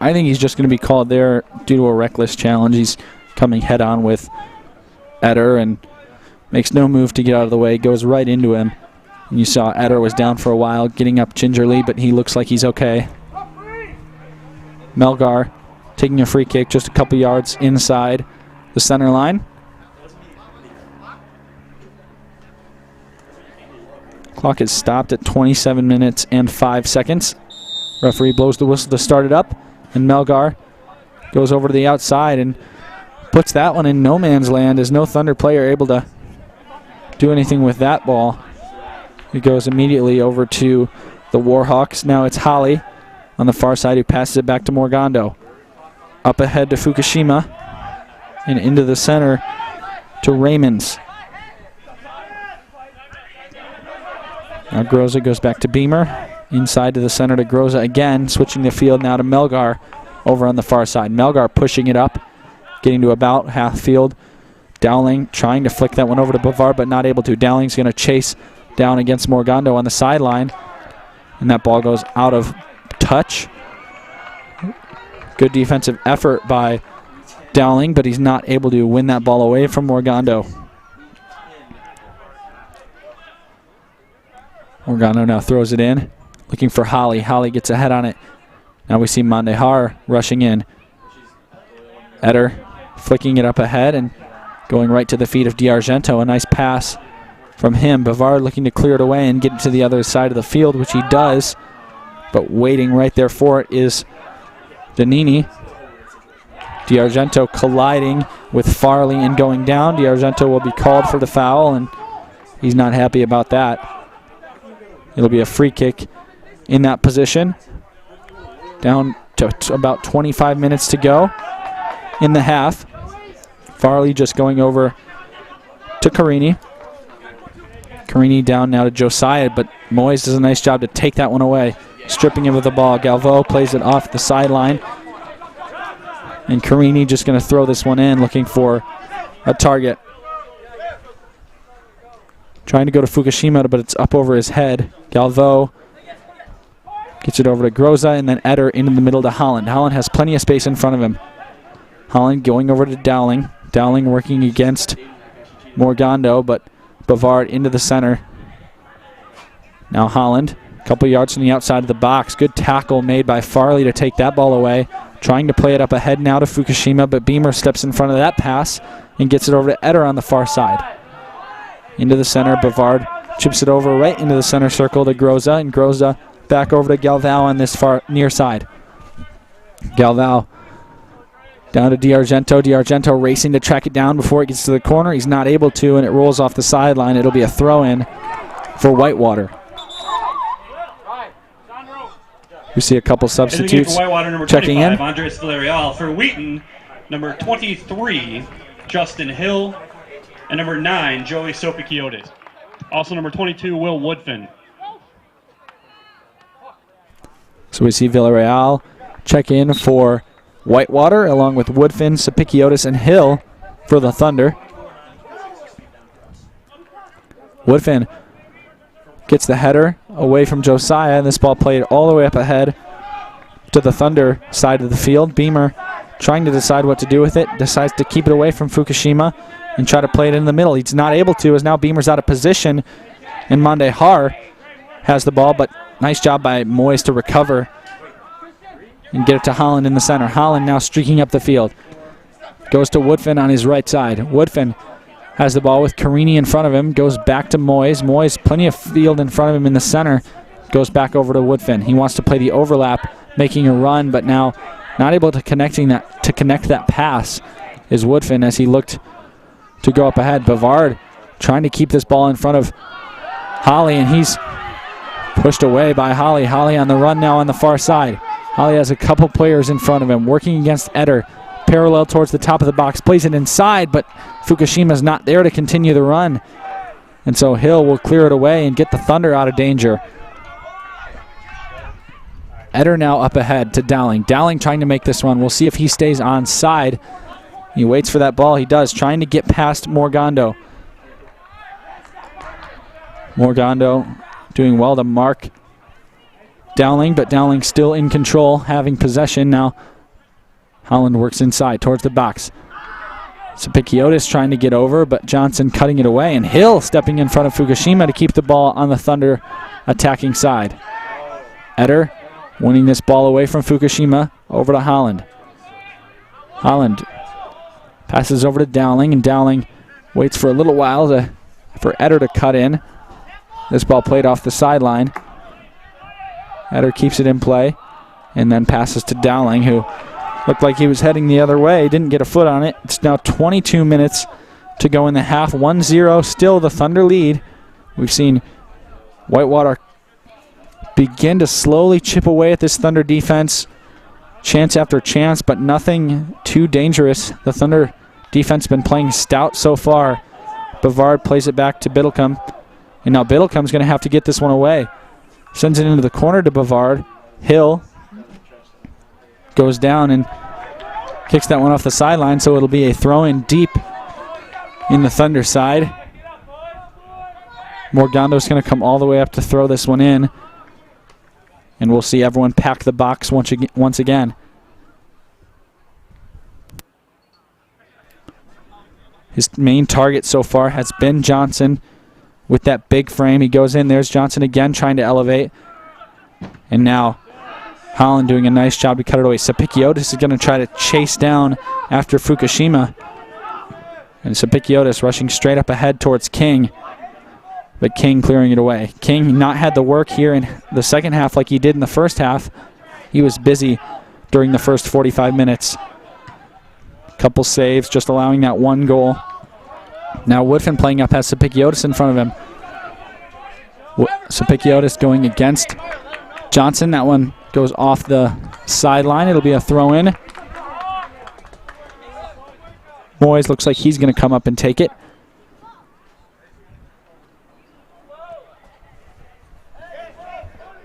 I think he's just going to be called there due to a reckless challenge. He's coming head-on with Eder and makes no move to get out of the way, goes right into him. And you saw Eder was down for a while, getting up gingerly, but he looks like he's okay. Melgar taking a free kick just a couple yards inside the center line. Clock is stopped at 27 minutes and 5 seconds. Referee blows the whistle to start it up, and Melgar goes over to the outside and puts that one in no man's land, as no Thunder player able to do anything with that ball. It goes immediately over to the Warhawks. Now it's Holly on the far side who passes it back to Morgando. Up ahead to Fukushima and into the center to Raymonds. Now Groza goes back to Beamer. Inside to the center to Groza again, switching the field now to Melgar over on the far side. Melgar pushing it up, getting to about half field. Dowling trying to flick that one over to Bavard, but not able to. Dowling's going to chase down against Morgando on the sideline, and that ball goes out of touch. Good defensive effort by Dowling, but he's not able to win that ball away from Morgando. Morgando now throws it in, looking for Holly. Holly gets ahead on it. Now we see Mandahar rushing in. Eder flicking it up ahead and going right to the feet of DiArgento. A nice pass from him. Bavard looking to clear it away and get to the other side of the field, which he does. But waiting right there for it is Danini. DiArgento colliding with Farley and going down. DiArgento will be called for the foul, and he's not happy about that. It'll be a free kick in that position. Down to about 25 minutes to go in the half. Farley just going over to Carini. Carini down now to Josiah, but Moyes does a nice job to take that one away. Stripping him with the ball. Galvo plays it off the sideline. And Carini just going to throw this one in, looking for a target. Trying to go to Fukushima, but it's up over his head. Galvo gets it over to Groza, and then Eder into the middle to Holland. Holland has plenty of space in front of him. Holland going over to Dowling. Dowling working against Morgando, but Bavard into the center. Now Holland Couple yards from the outside of the box. Good tackle made by Farley to take that ball away. Trying to play it up ahead now to Fukushima, but Beamer steps in front of that pass and gets it over to Eder on the far side. Into the center, Bavard chips it over right into the center circle to Groza, and Groza back over to Galval on this far near side. Galval down to D'Argento. D'Argento racing to track it down before it gets to the corner. He's not able to, and it rolls off the sideline. It'll be a throw-in for Whitewater. We see a couple substitutes for Whitewater, number checking 25, in. Andres Villarreal. For Wheaton, number 23, Justin Hill. And number 9, Joey Sopikiotis. Also number 22, Will Woodfin. So we see Villarreal check in for Whitewater, along with Woodfin, Sopikiotis, and Hill for the Thunder. Woodfin gets the header away from Josiah, and this ball played all the way up ahead to the Thunder side of the field. Beamer trying to decide what to do with it, decides to keep it away from Fukushima and try to play it in the middle. He's not able to, as now Beamer's out of position, and Monday Har has the ball, but nice job by Moyes to recover and get it to Holland in the center. Holland now streaking up the field. Goes to Woodfin on his right side. Woodfin has the ball with Carini in front of him, goes back to Moyes. Moyes, plenty of field in front of him in the center, goes back over to Woodfin. He wants to play the overlap, making a run, but now not able to connect that pass is Woodfin as he looked to go up ahead. Bavard trying to keep this ball in front of Holly, and he's pushed away by Holly. Holly on the run now on the far side. Holly has a couple players in front of him, working against Eder. Parallel towards the top of the box, plays it inside, but Fukushima's not there to continue the run. And so Hill will clear it away and get the Thunder out of danger. Eder now up ahead to Dowling. Dowling trying to make this run. We'll see if he stays onside. He waits for that ball. He does, trying to get past Morgando. Morgando doing well to mark Dowling, but Dowling still in control, having possession now. Holland works inside towards the box. Sopikiotis trying to get over, but Johnson cutting it away, and Hill stepping in front of Fukushima to keep the ball on the Thunder attacking side. Eder winning this ball away from Fukushima over to Holland. Holland passes over to Dowling, and Dowling waits for a little while for Eder to cut in. This ball played off the sideline. Eder keeps it in play and then passes to Dowling, who looked like he was heading the other way. Didn't get a foot on it. It's now 22 minutes to go in the half. 1-0, still the Thunder lead. We've seen Whitewater begin to slowly chip away at this Thunder defense. Chance after chance, but nothing too dangerous. The Thunder defense been playing stout so far. Bavard plays it back to Biddlecombe. And now Biddlecombe's going to have to get this one away. Sends it into the corner to Bavard. Hill goes down and kicks that one off the sideline, so it'll be a throw-in deep in the Thunder side. Morgando's going to come all the way up to throw this one in, and we'll see everyone pack the box once again. His main target so far has been Johnson with that big frame. He goes in. There's Johnson again trying to elevate, and now Holland doing a nice job to cut it away. Sopikiotis is going to try to chase down after Fukushima. And Sopikiotis rushing straight up ahead towards King. But King clearing it away. King not had the work here in the second half like he did in the first half. He was busy during the first 45 minutes. Couple saves, just allowing that one goal. Now Woodfin playing up has Sopikiotis in front of him. Sopikiotis going against Johnson. That one goes off the sideline. It'll be a throw-in. Moyes looks like he's going to come up and take it.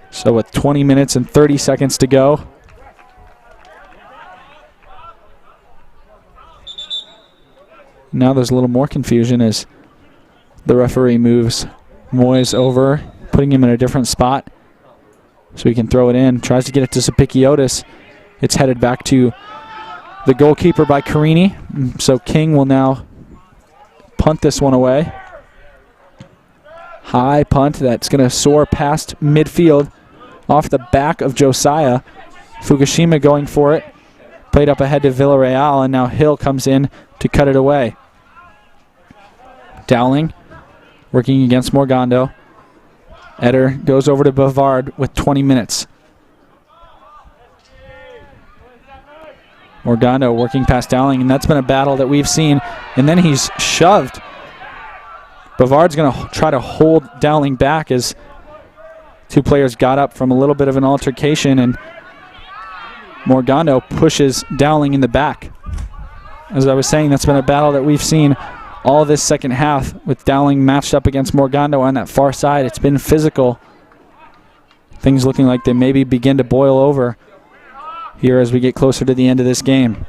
So with 20 minutes and 30 seconds to go, now there's a little more confusion as the referee moves Moyes over, putting him in a different spot so he can throw it in. Tries to get it to Sopikiotis. It's headed back to the goalkeeper by Carini. So King will now punt this one away. High punt that's going to soar past midfield off the back of Josiah. Fukushima going for it. Played up ahead to Villarreal, and now Hill comes in to cut it away. Dowling working against Morgando. Eder goes over to Bavard with 20 minutes. Morgando working past Dowling, and that's been a battle that we've seen. And then he's shoved. Bavard's going to try to hold Dowling back as two players got up from a little bit of an altercation, and Morgando pushes Dowling in the back. As I was saying, that's been a battle that we've seen all this second half with Dowling matched up against Morgando on that far side. It's been physical. Things looking like they maybe begin to boil over here as we get closer to the end of this game.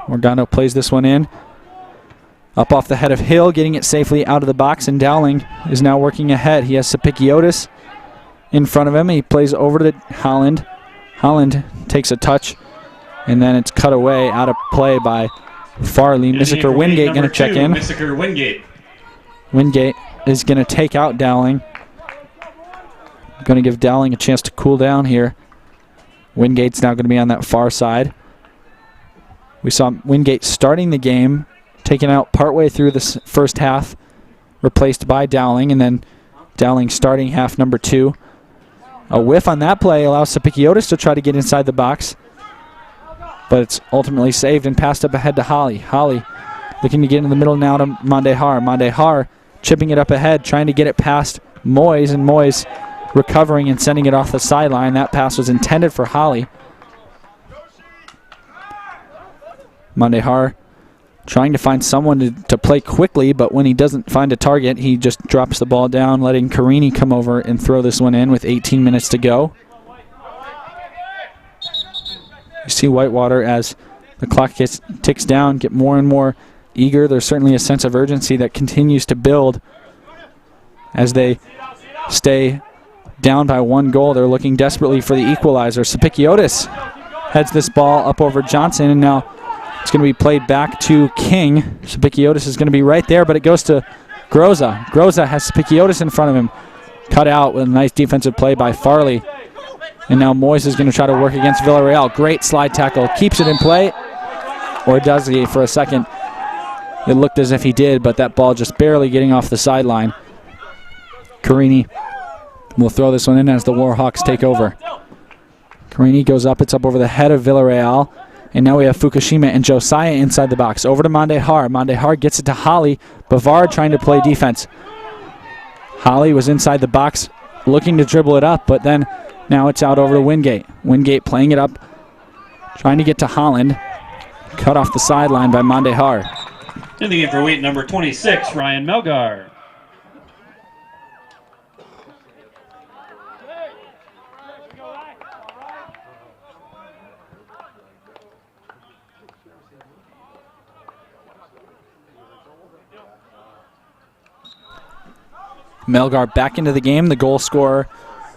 Morgando plays this one in. Up off the head of Hill, getting it safely out of the box, and Dowling is now working ahead. He has Sapikiotis in front of him. He plays over to Holland. Holland takes a touch, and then it's cut away out of play by Farley. Missiker Wingate going to check in. Missiker Wingate. Wingate is going to take out Dowling. Going to give Dowling a chance to cool down here. Wingate's now going to be on that far side. We saw Wingate starting the game, taken out partway through the first half, replaced by Dowling, and then Dowling starting half number 2. A whiff on that play allows Sapikiotis to try to get inside the box, but it's ultimately saved and passed up ahead to Holly. Holly looking to get in the middle now to Mandehar. Mandehar chipping it up ahead, trying to get it past Moyes, and Moyes recovering and sending it off the sideline. That pass was intended for Holly. Mandehar trying to find someone to play quickly, but when he doesn't find a target, he just drops the ball down, letting Carini come over and throw this one in with 18 minutes to go. You see Whitewater, as the clock ticks down, get more and more eager. There's certainly a sense of urgency that continues to build as they stay down by 1 goal. They're looking desperately for the equalizer. Sapikiotis heads this ball up over Johnson, and now it's going to be played back to King. Sapikiotis is going to be right there, but it goes to Groza. Groza has Sapikiotis in front of him. Cut out with a nice defensive play by Farley. And now Moyes is going to try to work against Villarreal. Great slide tackle. Keeps it in play. Or does he for a second? It looked as if he did, but that ball just barely getting off the sideline. Carini will throw this one in as the Warhawks take over. Carini goes up. It's up over the head of Villarreal. And now we have Fukushima and Josiah inside the box. Over to Mandehar. Mandehar gets it to Holly. Bavard trying to play defense. Holly was inside the box looking to dribble it up, but then now it's out over to Wingate. Wingate playing it up, trying to get to Holland. Cut off the sideline by Mandehar. In the game for Wheaton, number 26, Ryan Melgar. Melgar back into the game, the goal scorer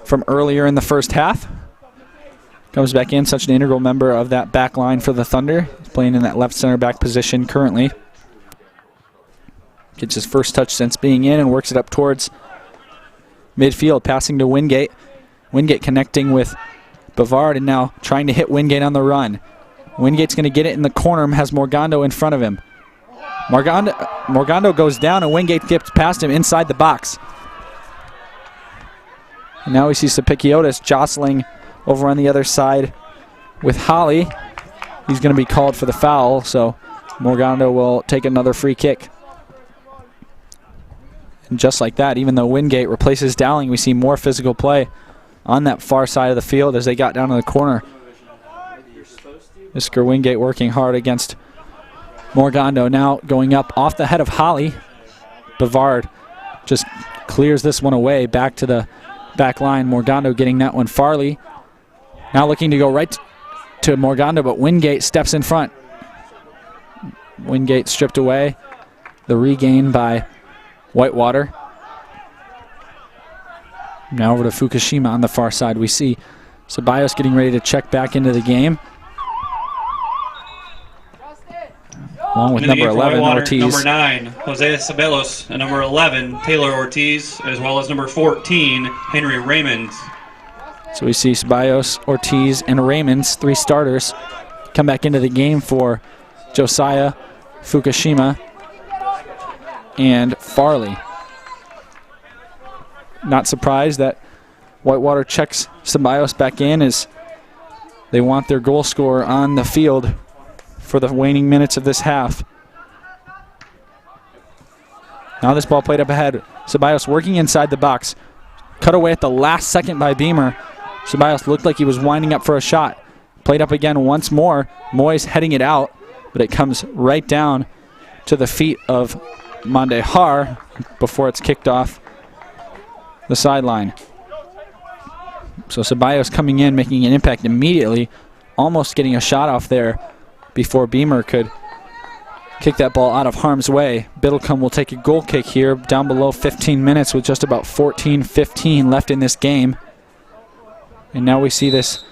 from earlier in the first half. Comes back in, such an integral member of that back line for the Thunder. He's playing in that left center back position currently. Gets his first touch since being in and works it up towards midfield, passing to Wingate. Wingate connecting with Bavard and now trying to hit Wingate on the run. Wingate's going to get it in the corner, has Morgando in front of him. Morgando goes down and Wingate gets past him inside the box. And now we see Sapikiotis jostling over on the other side with Holly. He's going to be called for the foul, so Morgando will take another free kick. And just like that, even though Wingate replaces Dowling, we see more physical play on that far side of the field as they got down in the corner. Mr. Wingate working hard against Morgando, now going up off the head of Holly. Bavard just clears this one away back to the back line. Morgando getting that one. Farley now looking to go right to Morgando, but Wingate steps in front. Wingate stripped away. The regain by Whitewater. Now over to Fukushima on the far side. We see Ceballos getting ready to check back into the game. along with In the number game for 11, Whitewater, Ortiz. Number 9, Jose Ceballos, and number 11, Taylor Ortiz, as well as number 14, Henry Raymond. So we see Ceballos, Ortiz, and Raymonds, 3 starters, come back into the game for Josiah, Fukushima, and Farley. Not surprised that Whitewater checks Ceballos back in as they want their goal scorer on the field for the waning minutes of this half. Now this ball played up ahead. Ceballos working inside the box. Cut away at the last second by Beamer. Ceballos looked like he was winding up for a shot. Played up again once more. Moyes heading it out, but it comes right down to the feet of Mandehar before it's kicked off the sideline. So Ceballos coming in, making an impact immediately, almost getting a shot off there before Beamer could kick that ball out of harm's way. Biddlecombe will take a goal kick here down below 15 minutes with just about 14-15 left in this game. And now we see this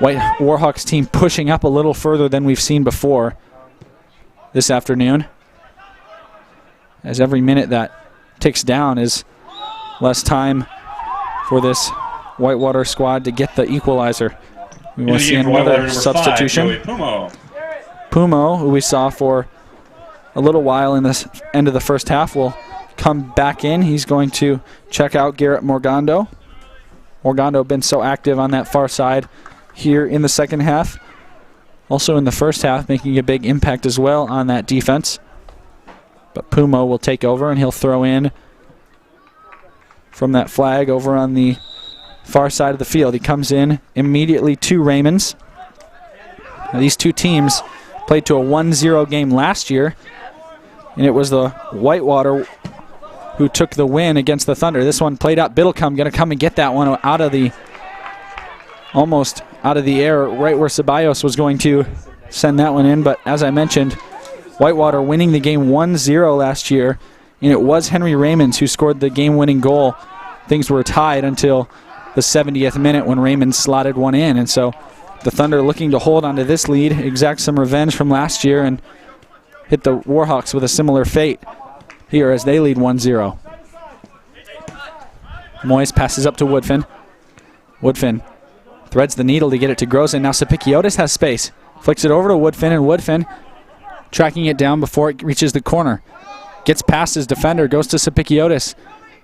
White Warhawks team pushing up a little further than we've seen before this afternoon, as every minute that ticks down is less time for this Whitewater squad to get the equalizer. We will see another substitution. Pumo, who we saw for a little while in this end of the first half, will come back in. He's going to check out Garrett Morgando. Morgando been so active on that far side here in the second half. Also in the first half, making a big impact as well on that defense. But Pumo will take over, and he'll throw in from that flag over on the far side of the field. He comes in immediately to Raymonds. Now these two teams played to a 1-0 game last year, and it was the Whitewater who took the win against the Thunder. This one played out. Biddlecombe going to come and get that one out of the, almost out of the air, right where Ceballos was going to send that one in. But as I mentioned, Whitewater winning the game 1-0 last year, and it was Henry Raymonds who scored the game-winning goal. Things were tied until the 70th minute when Raymond slotted one in. And so the Thunder looking to hold onto this lead, exact some revenge from last year, and hit the Warhawks with a similar fate here as they lead 1-0. Moyes passes up to Woodfin. Woodfin threads the needle to get it to Groza. Now Sapikiotis has space. Flicks it over to Woodfin, and Woodfin tracking it down before it reaches the corner. Gets past his defender, goes to Sapikiotis,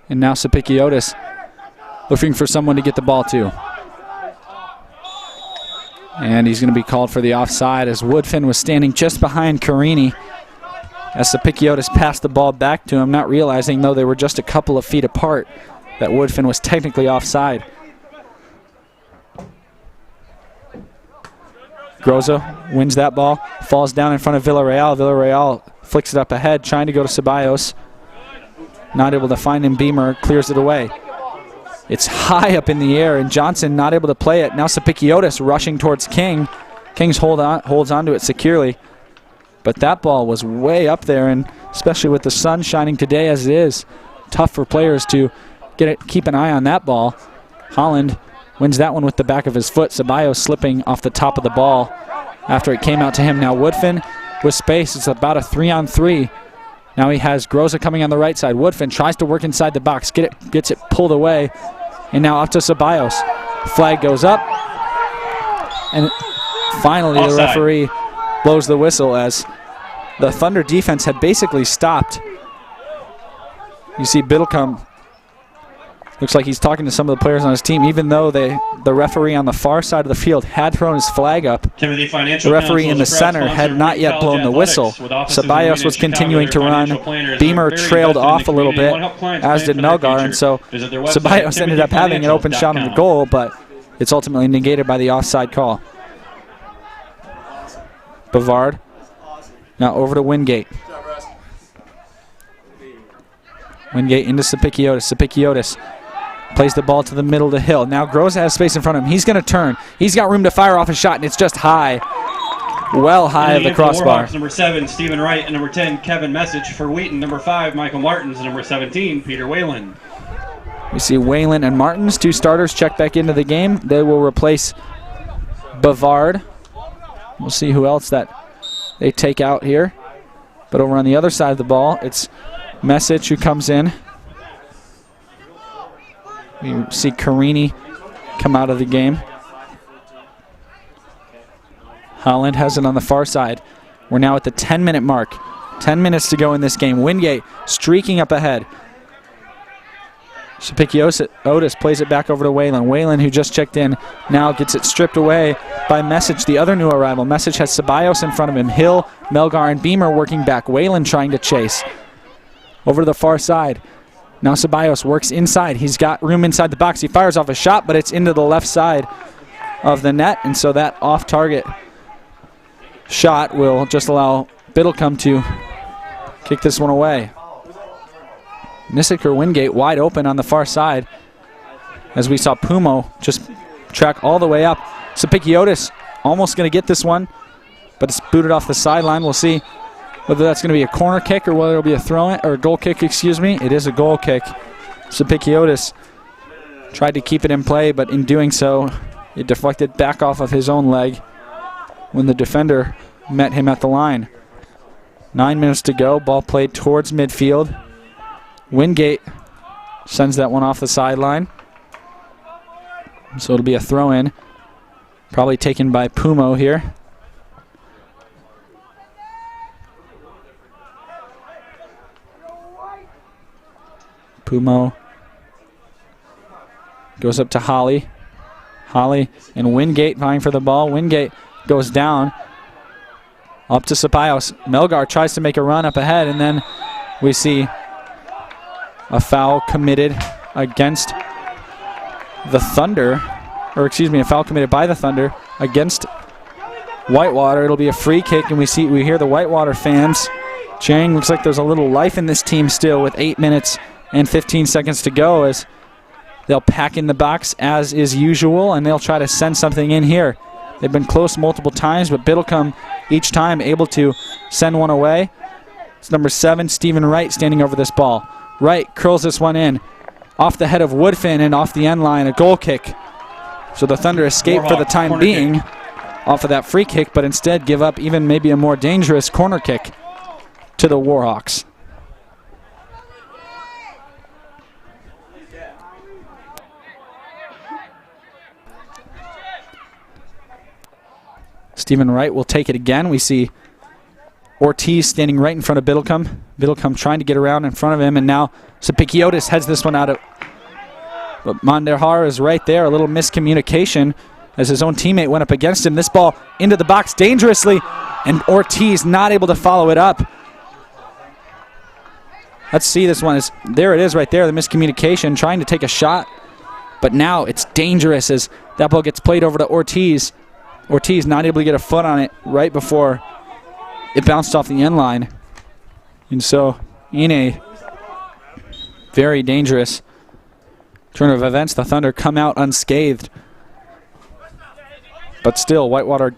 and now Sapikiotis looking for someone to get the ball to. And he's going to be called for the offside as Woodfin was standing just behind Carini as Sapikiotis passed the ball back to him, not realizing, though they were just a couple of feet apart, that Woodfin was technically offside. Groza wins that ball, falls down in front of Villarreal. Villarreal flicks it up ahead, trying to go to Ceballos. Not able to find him. Beamer clears it away. It's high up in the air, and Johnson not able to play it. Now Sapikiotis rushing towards King. King's holds on to it securely. But that ball was way up there, and especially with the sun shining today as it is, tough for players to keep an eye on that ball. Holland wins that one with the back of his foot. Ceballos slipping off the top of the ball after it came out to him. Now Woodfin with space. It's about a 3-on-3. Now he has Groza coming on the right side. Woodfin tries to work inside the box, gets it pulled away, and now up to Ceballos. Flag goes up, and finally offside. The referee blows the whistle as the Thunder defense had basically stopped. You see Biddlecombe, looks like he's talking to some of the players on his team, even though the referee on the far side of the field had thrown his flag up. The referee in the center had not yet blown the whistle. Ceballos was continuing to run. Beamer trailed off a little bit, as did Melgar, and so Ceballos ended up having an open shot on the goal, but it's ultimately negated by the offside call. Bavard now over to Wingate. Wingate into Sapikiotis. Sapikiotis plays the ball to the middle to Hill. Now Groza has space in front of him. He's going to turn. He's got room to fire off a shot, and it's just high. Well high of the crossbar. Number 7, Stephen Wright, and number 10, Kevin Message. For Wheaton, number 5, Michael Martins, and number 17, Peter Whalen. We see Whalen and Martins, 2 starters, check back into the game. They will replace Bavard. We'll see who else that they take out here. But over on the other side of the ball, it's Message who comes in. We see Carini come out of the game. Holland has it on the far side. We're now at the 10-minute mark. 10 minutes to go in this game. Wingate streaking up ahead. Otis plays it back over to Whalen. Whalen, who just checked in, now gets it stripped away by Message, the other new arrival. Message has Ceballos in front of him. Hill, Melgar, and Beamer working back. Whalen trying to chase. Over to the far side. Now Ceballos works inside. He's got room inside the box. He fires off a shot, but it's into the left side of the net, and so that off-target shot will just allow Biddlecombe to kick this one away. Nissick or Wingate wide open on the far side, as we saw Pumo just track all the way up. Sapikiotis almost going to get this one, but it's booted off the sideline. We'll see whether that's going to be a corner kick or whether it'll be a throw-in, or a goal kick, excuse me. It is a goal kick. Sapikiotis tried to keep it in play, but in doing so, it deflected back off of his own leg when the defender met him at the line. 9 minutes to go. Ball played towards midfield. Wingate sends that one off the sideline. So it'll be a throw-in. Probably taken by Pumo here. Pumo goes up to Holly. Holly and Wingate vying for the ball. Wingate goes down. Up to Ceballos. Melgar tries to make a run up ahead, and then we see a foul committed against the Thunder, or excuse me, a foul committed by the Thunder against Whitewater. It'll be a free kick, and we hear the Whitewater fans cheering. Looks like there's a little life in this team still with 8 minutes and 15 seconds to go, as they'll pack in the box as is usual, and they'll try to send something in here. They've been close multiple times, but Biddlecombe each time able to send one away. It's number 7, Stephen Wright, standing over this ball. Wright curls this one in off the head of Woodfin and off the end line, a goal kick. So the Thunder escape for the time being off of that free kick, but instead give up even maybe a more dangerous corner kick to the Warhawks. Stephen Wright will take it again. We see Ortiz standing right in front of Biddlecombe. Biddlecombe trying to get around in front of him, and now Sapikiotis heads this one out of. But Mandahar is right there. A little miscommunication as his own teammate went up against him. This ball into the box dangerously, and Ortiz not able to follow it up. Let's see this one. There it is right there, the miscommunication, trying to take a shot. But now it's dangerous as that ball gets played over to Ortiz. Ortiz not able to get a foot on it right before it bounced off the end line. And so in a very dangerous turn of events, the Thunder come out unscathed. But still, Whitewater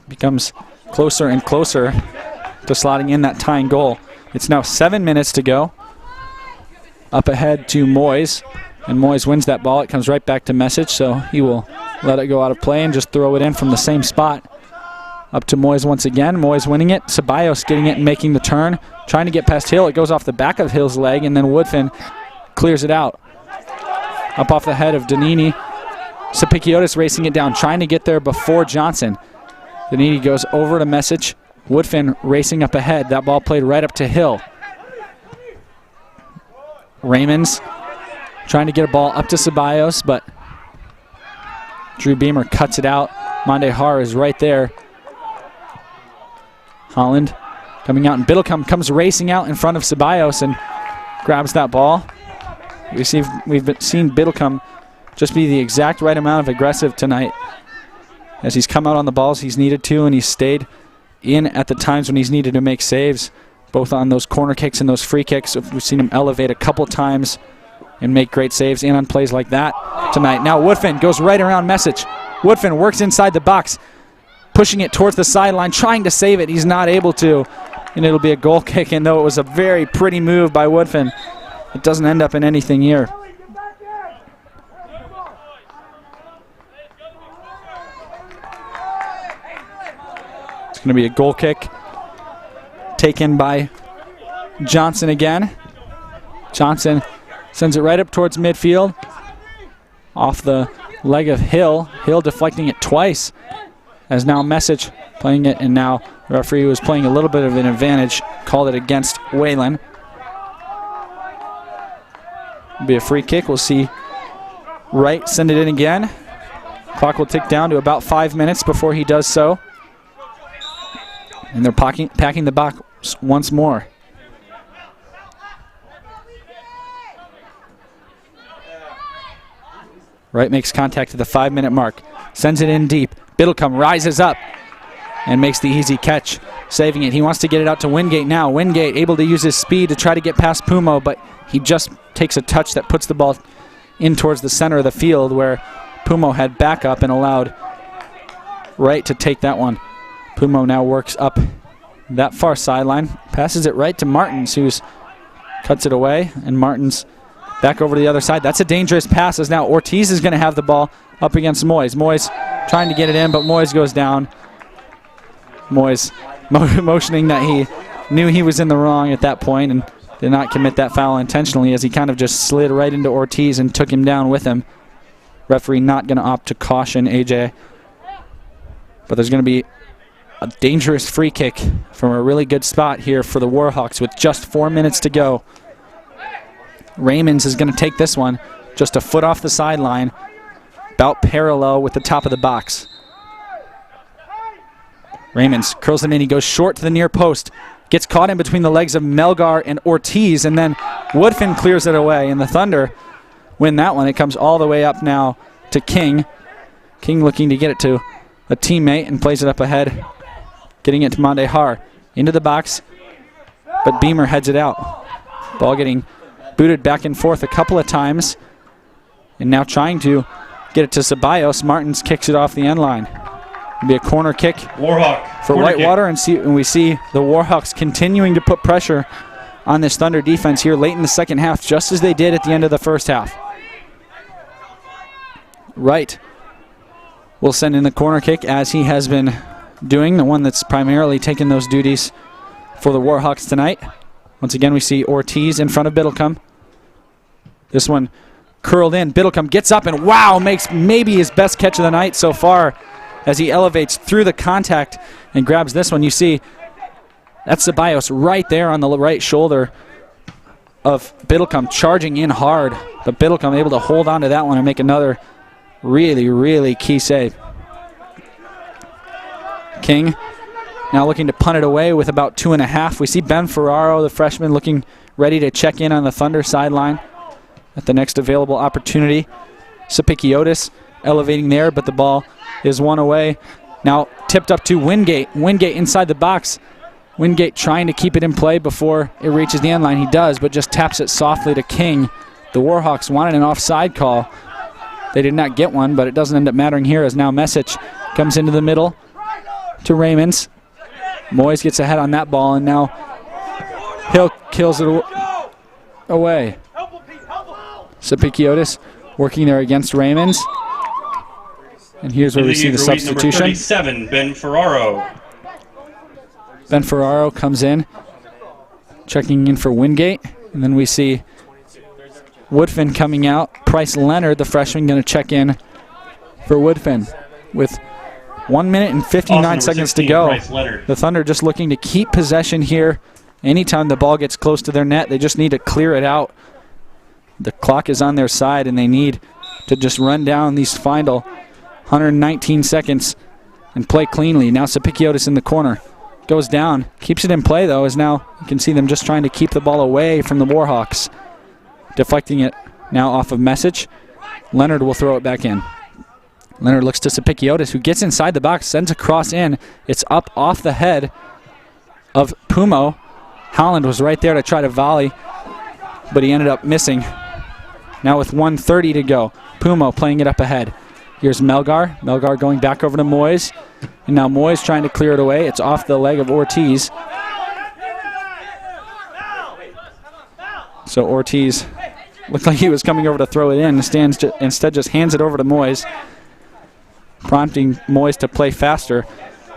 becomes closer and closer to slotting in that tying goal. It's now 7 minutes to go. Up ahead to Moyes. And Moyes wins that ball. It comes right back to Message, so he will let it go out of play and just throw it in from the same spot. Up to Moyes once again. Moyes winning it. Ceballos getting it and making the turn. Trying to get past Hill. It goes off the back of Hill's leg, and then Woodfin clears it out. Up off the head of Danini. Sapikiotis racing it down, trying to get there before Johnson. Danini goes over to Message. Woodfin racing up ahead. That ball played right up to Hill. Raymonds trying to get a ball up to Ceballos, but Drew Beamer cuts it out. Mandahar is right there. Holland coming out, and Biddlecombe comes racing out in front of Ceballos and grabs that ball. We've seen Biddlecombe just be the exact right amount of aggressive tonight, as he's come out on the balls he's needed to, and he's stayed in at the times when he's needed to make saves, both on those corner kicks and those free kicks. We've seen him elevate a couple times and make great saves, and on plays like that tonight. Now Woodfin goes right around Message. Woodfin works inside the box, pushing it towards the sideline, trying to save it. He's not able to, and it'll be a goal kick, and though it was a very pretty move by Woodfin, it doesn't end up in anything here. It's going to be a goal kick taken by Johnson again. Johnson sends it right up towards midfield. Off the leg of Hill. Hill deflecting it twice. As now Message playing it, and now the referee was playing a little bit of an advantage. Called it against Whelan. Be a free kick. We'll see Wright send it in again. Clock will tick down to about 5 minutes before he does so. And they're packing the box once more. Wright makes contact at the 5-minute mark. Sends it in deep. Biddlecombe rises up and makes the easy catch, saving it. He wants to get it out to Wingate now. Wingate able to use his speed to try to get past Pumo, but he just takes a touch that puts the ball in towards the center of the field where Pumo had backup and allowed Wright to take that one. Pumo now works up that far sideline, passes it right to Martins, who cuts it away, and Martins back over to the other side. That's a dangerous pass, as now Ortiz is going to have the ball up against Moyes. Moyes trying to get it in, but Moyes goes down. Moyes motioning that he knew he was in the wrong at that point and did not commit that foul intentionally, as he kind of just slid right into Ortiz and took him down with him. Referee not going to opt to caution AJ. But there's going to be a dangerous free kick from a really good spot here for the Warhawks with just 4 minutes to go. Raymonds is going to take this one just a foot off the sideline, about parallel with the top of the box. Raymonds curls him in. He goes short to the near post. Gets caught in between the legs of Melgar and Ortiz, and then Woodfin clears it away, and the Thunder win that one. It comes all the way up now to King. King looking to get it to a teammate and plays it up ahead, getting it to Mondehar. Into the box, but Beamer heads it out. Ball getting booted back and forth a couple of times, and now trying to get it to Ceballos. Martins kicks it off the end line. It'll be a corner kick for Whitewater, and we see the Warhawks continuing to put pressure on this Thunder defense here late in the second half, just as they did at the end of the first half. Wright will send in the corner kick, as he has been doing, the one that's primarily taken those duties for the Warhawks tonight. Once again, we see Ortiz in front of Biddlecombe. This one curled in. Biddlecombe gets up and, wow, makes maybe his best catch of the night so far as he elevates through the contact and grabs this one. You see that's Ceballos right there on the right shoulder of Biddlecombe, charging in hard. But Biddlecombe able to hold on to that one and make another really, really key save. King now looking to punt it away with about 2.5. We see Ben Ferraro, the freshman, looking ready to check in on the Thunder sideline at the next available opportunity. Sapikiotis elevating there, but the ball is one away. Now tipped up to Wingate. Wingate inside the box. Wingate trying to keep it in play before it reaches the end line. He does, but just taps it softly to King. The Warhawks wanted an offside call. They did not get one, but it doesn't end up mattering here, as now Message comes into the middle to Raymonds. Moyes gets ahead on that ball, and now Hill kills it away. Sapikiotis working there against Raymonds. And here's where we see the substitution. Number 37, Ben Ferraro. Ben Ferraro comes in, checking in for Wingate. And then we see Woodfin coming out. Price Leonard, the freshman, going to check in for Woodfin with 1 minute and 59 seconds to go. The Thunder just looking to keep possession here. Anytime the ball gets close to their net, they just need to clear it out. The clock is on their side, and they need to just run down these final 119 seconds and play cleanly. Now Sapikiotis in the corner. Goes down. Keeps it in play, though, as now you can see them just trying to keep the ball away from the Warhawks. Deflecting it now off of Message. Leonard will throw it back in. Leonard looks to Sapikiotis, who gets inside the box, sends a cross in. It's up off the head of Pumo. Holland was right there to try to volley, but he ended up missing. Now with 1:30 to go, Pumo playing it up ahead. Here's Melgar. Melgar going back over to Moyes. And now Moyes trying to clear it away. It's off the leg of Ortiz. So Ortiz looked like he was coming over to throw it in. Instead just hands it over to Moyes, prompting Moyes to play faster.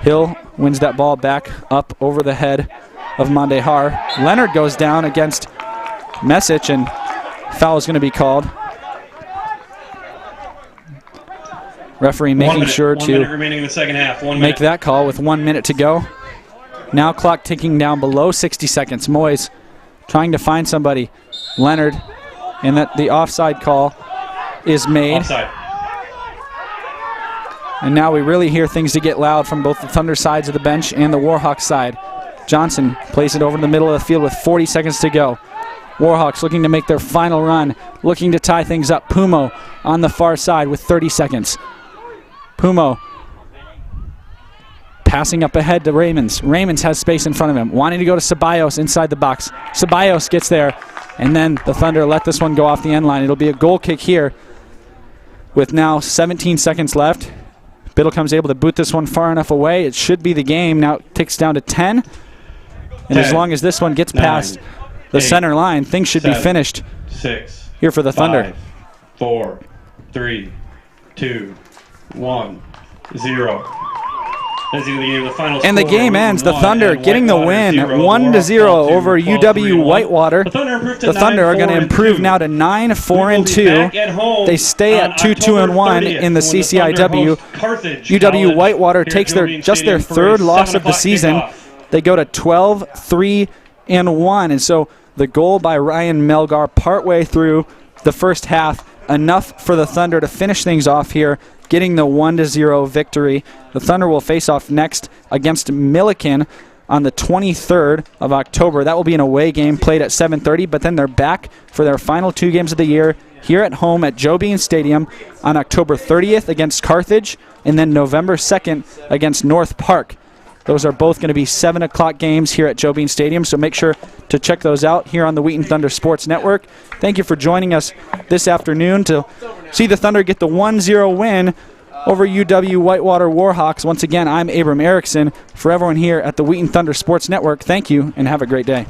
Hill wins that ball back up over the head of Mondehar. Leonard goes down against Messich, and foul is going to be called. Referee making sure to 1 minute remaining in the second half. make that call with 1 minute to go. Now clock ticking down below 60 seconds. Moyes trying to find somebody. Leonard, and that the offside call is made. Offside. And now we really hear things to get loud from both the Thunder sides of the bench and the Warhawks side. Johnson plays it over to the middle of the field with 40 seconds to go. Warhawks looking to make their final run, looking to tie things up. Pumo on the far side with 30 seconds. Pumo passing up ahead to Raymonds. Raymonds has space in front of him, wanting to go to Ceballos inside the box. Ceballos gets there, and then the Thunder let this one go off the end line. It'll be a goal kick here with now 17 seconds left. Biddlecome's able to boot this one far enough away. It should be the game. Now it ticks down to 10. And as long as this one gets past the center line, things should be finished 6 here for the Thunder. 5, 4, 3, 2, 1, 0. And the game ends. The Thunder getting the win, 1-0 over UW Whitewater. The Thunder are going to improve now to 9-4-2. They stay at 2-2-1 in the CCIW. UW Whitewater takes just their third loss of the season. They go to 12-3-1, and so the goal by Ryan Melgar partway through the first half, enough for the Thunder to finish things off here, getting the 1-0 victory. The Thunder will face off next against Milliken on the 23rd of October. That will be an away game played at 7:30, but then they're back for their final 2 games of the year here at home at Joe Bean Stadium on October 30th against Carthage, and then November 2nd against North Park. Those are both going to be 7 o'clock games here at Joe Bean Stadium, so make sure to check those out here on the Wheaton Thunder Sports Network. Thank you for joining us this afternoon to see the Thunder get the 1-0 win over UW Whitewater Warhawks. Once again, I'm Abram Erickson. For everyone here at the Wheaton Thunder Sports Network, thank you and have a great day.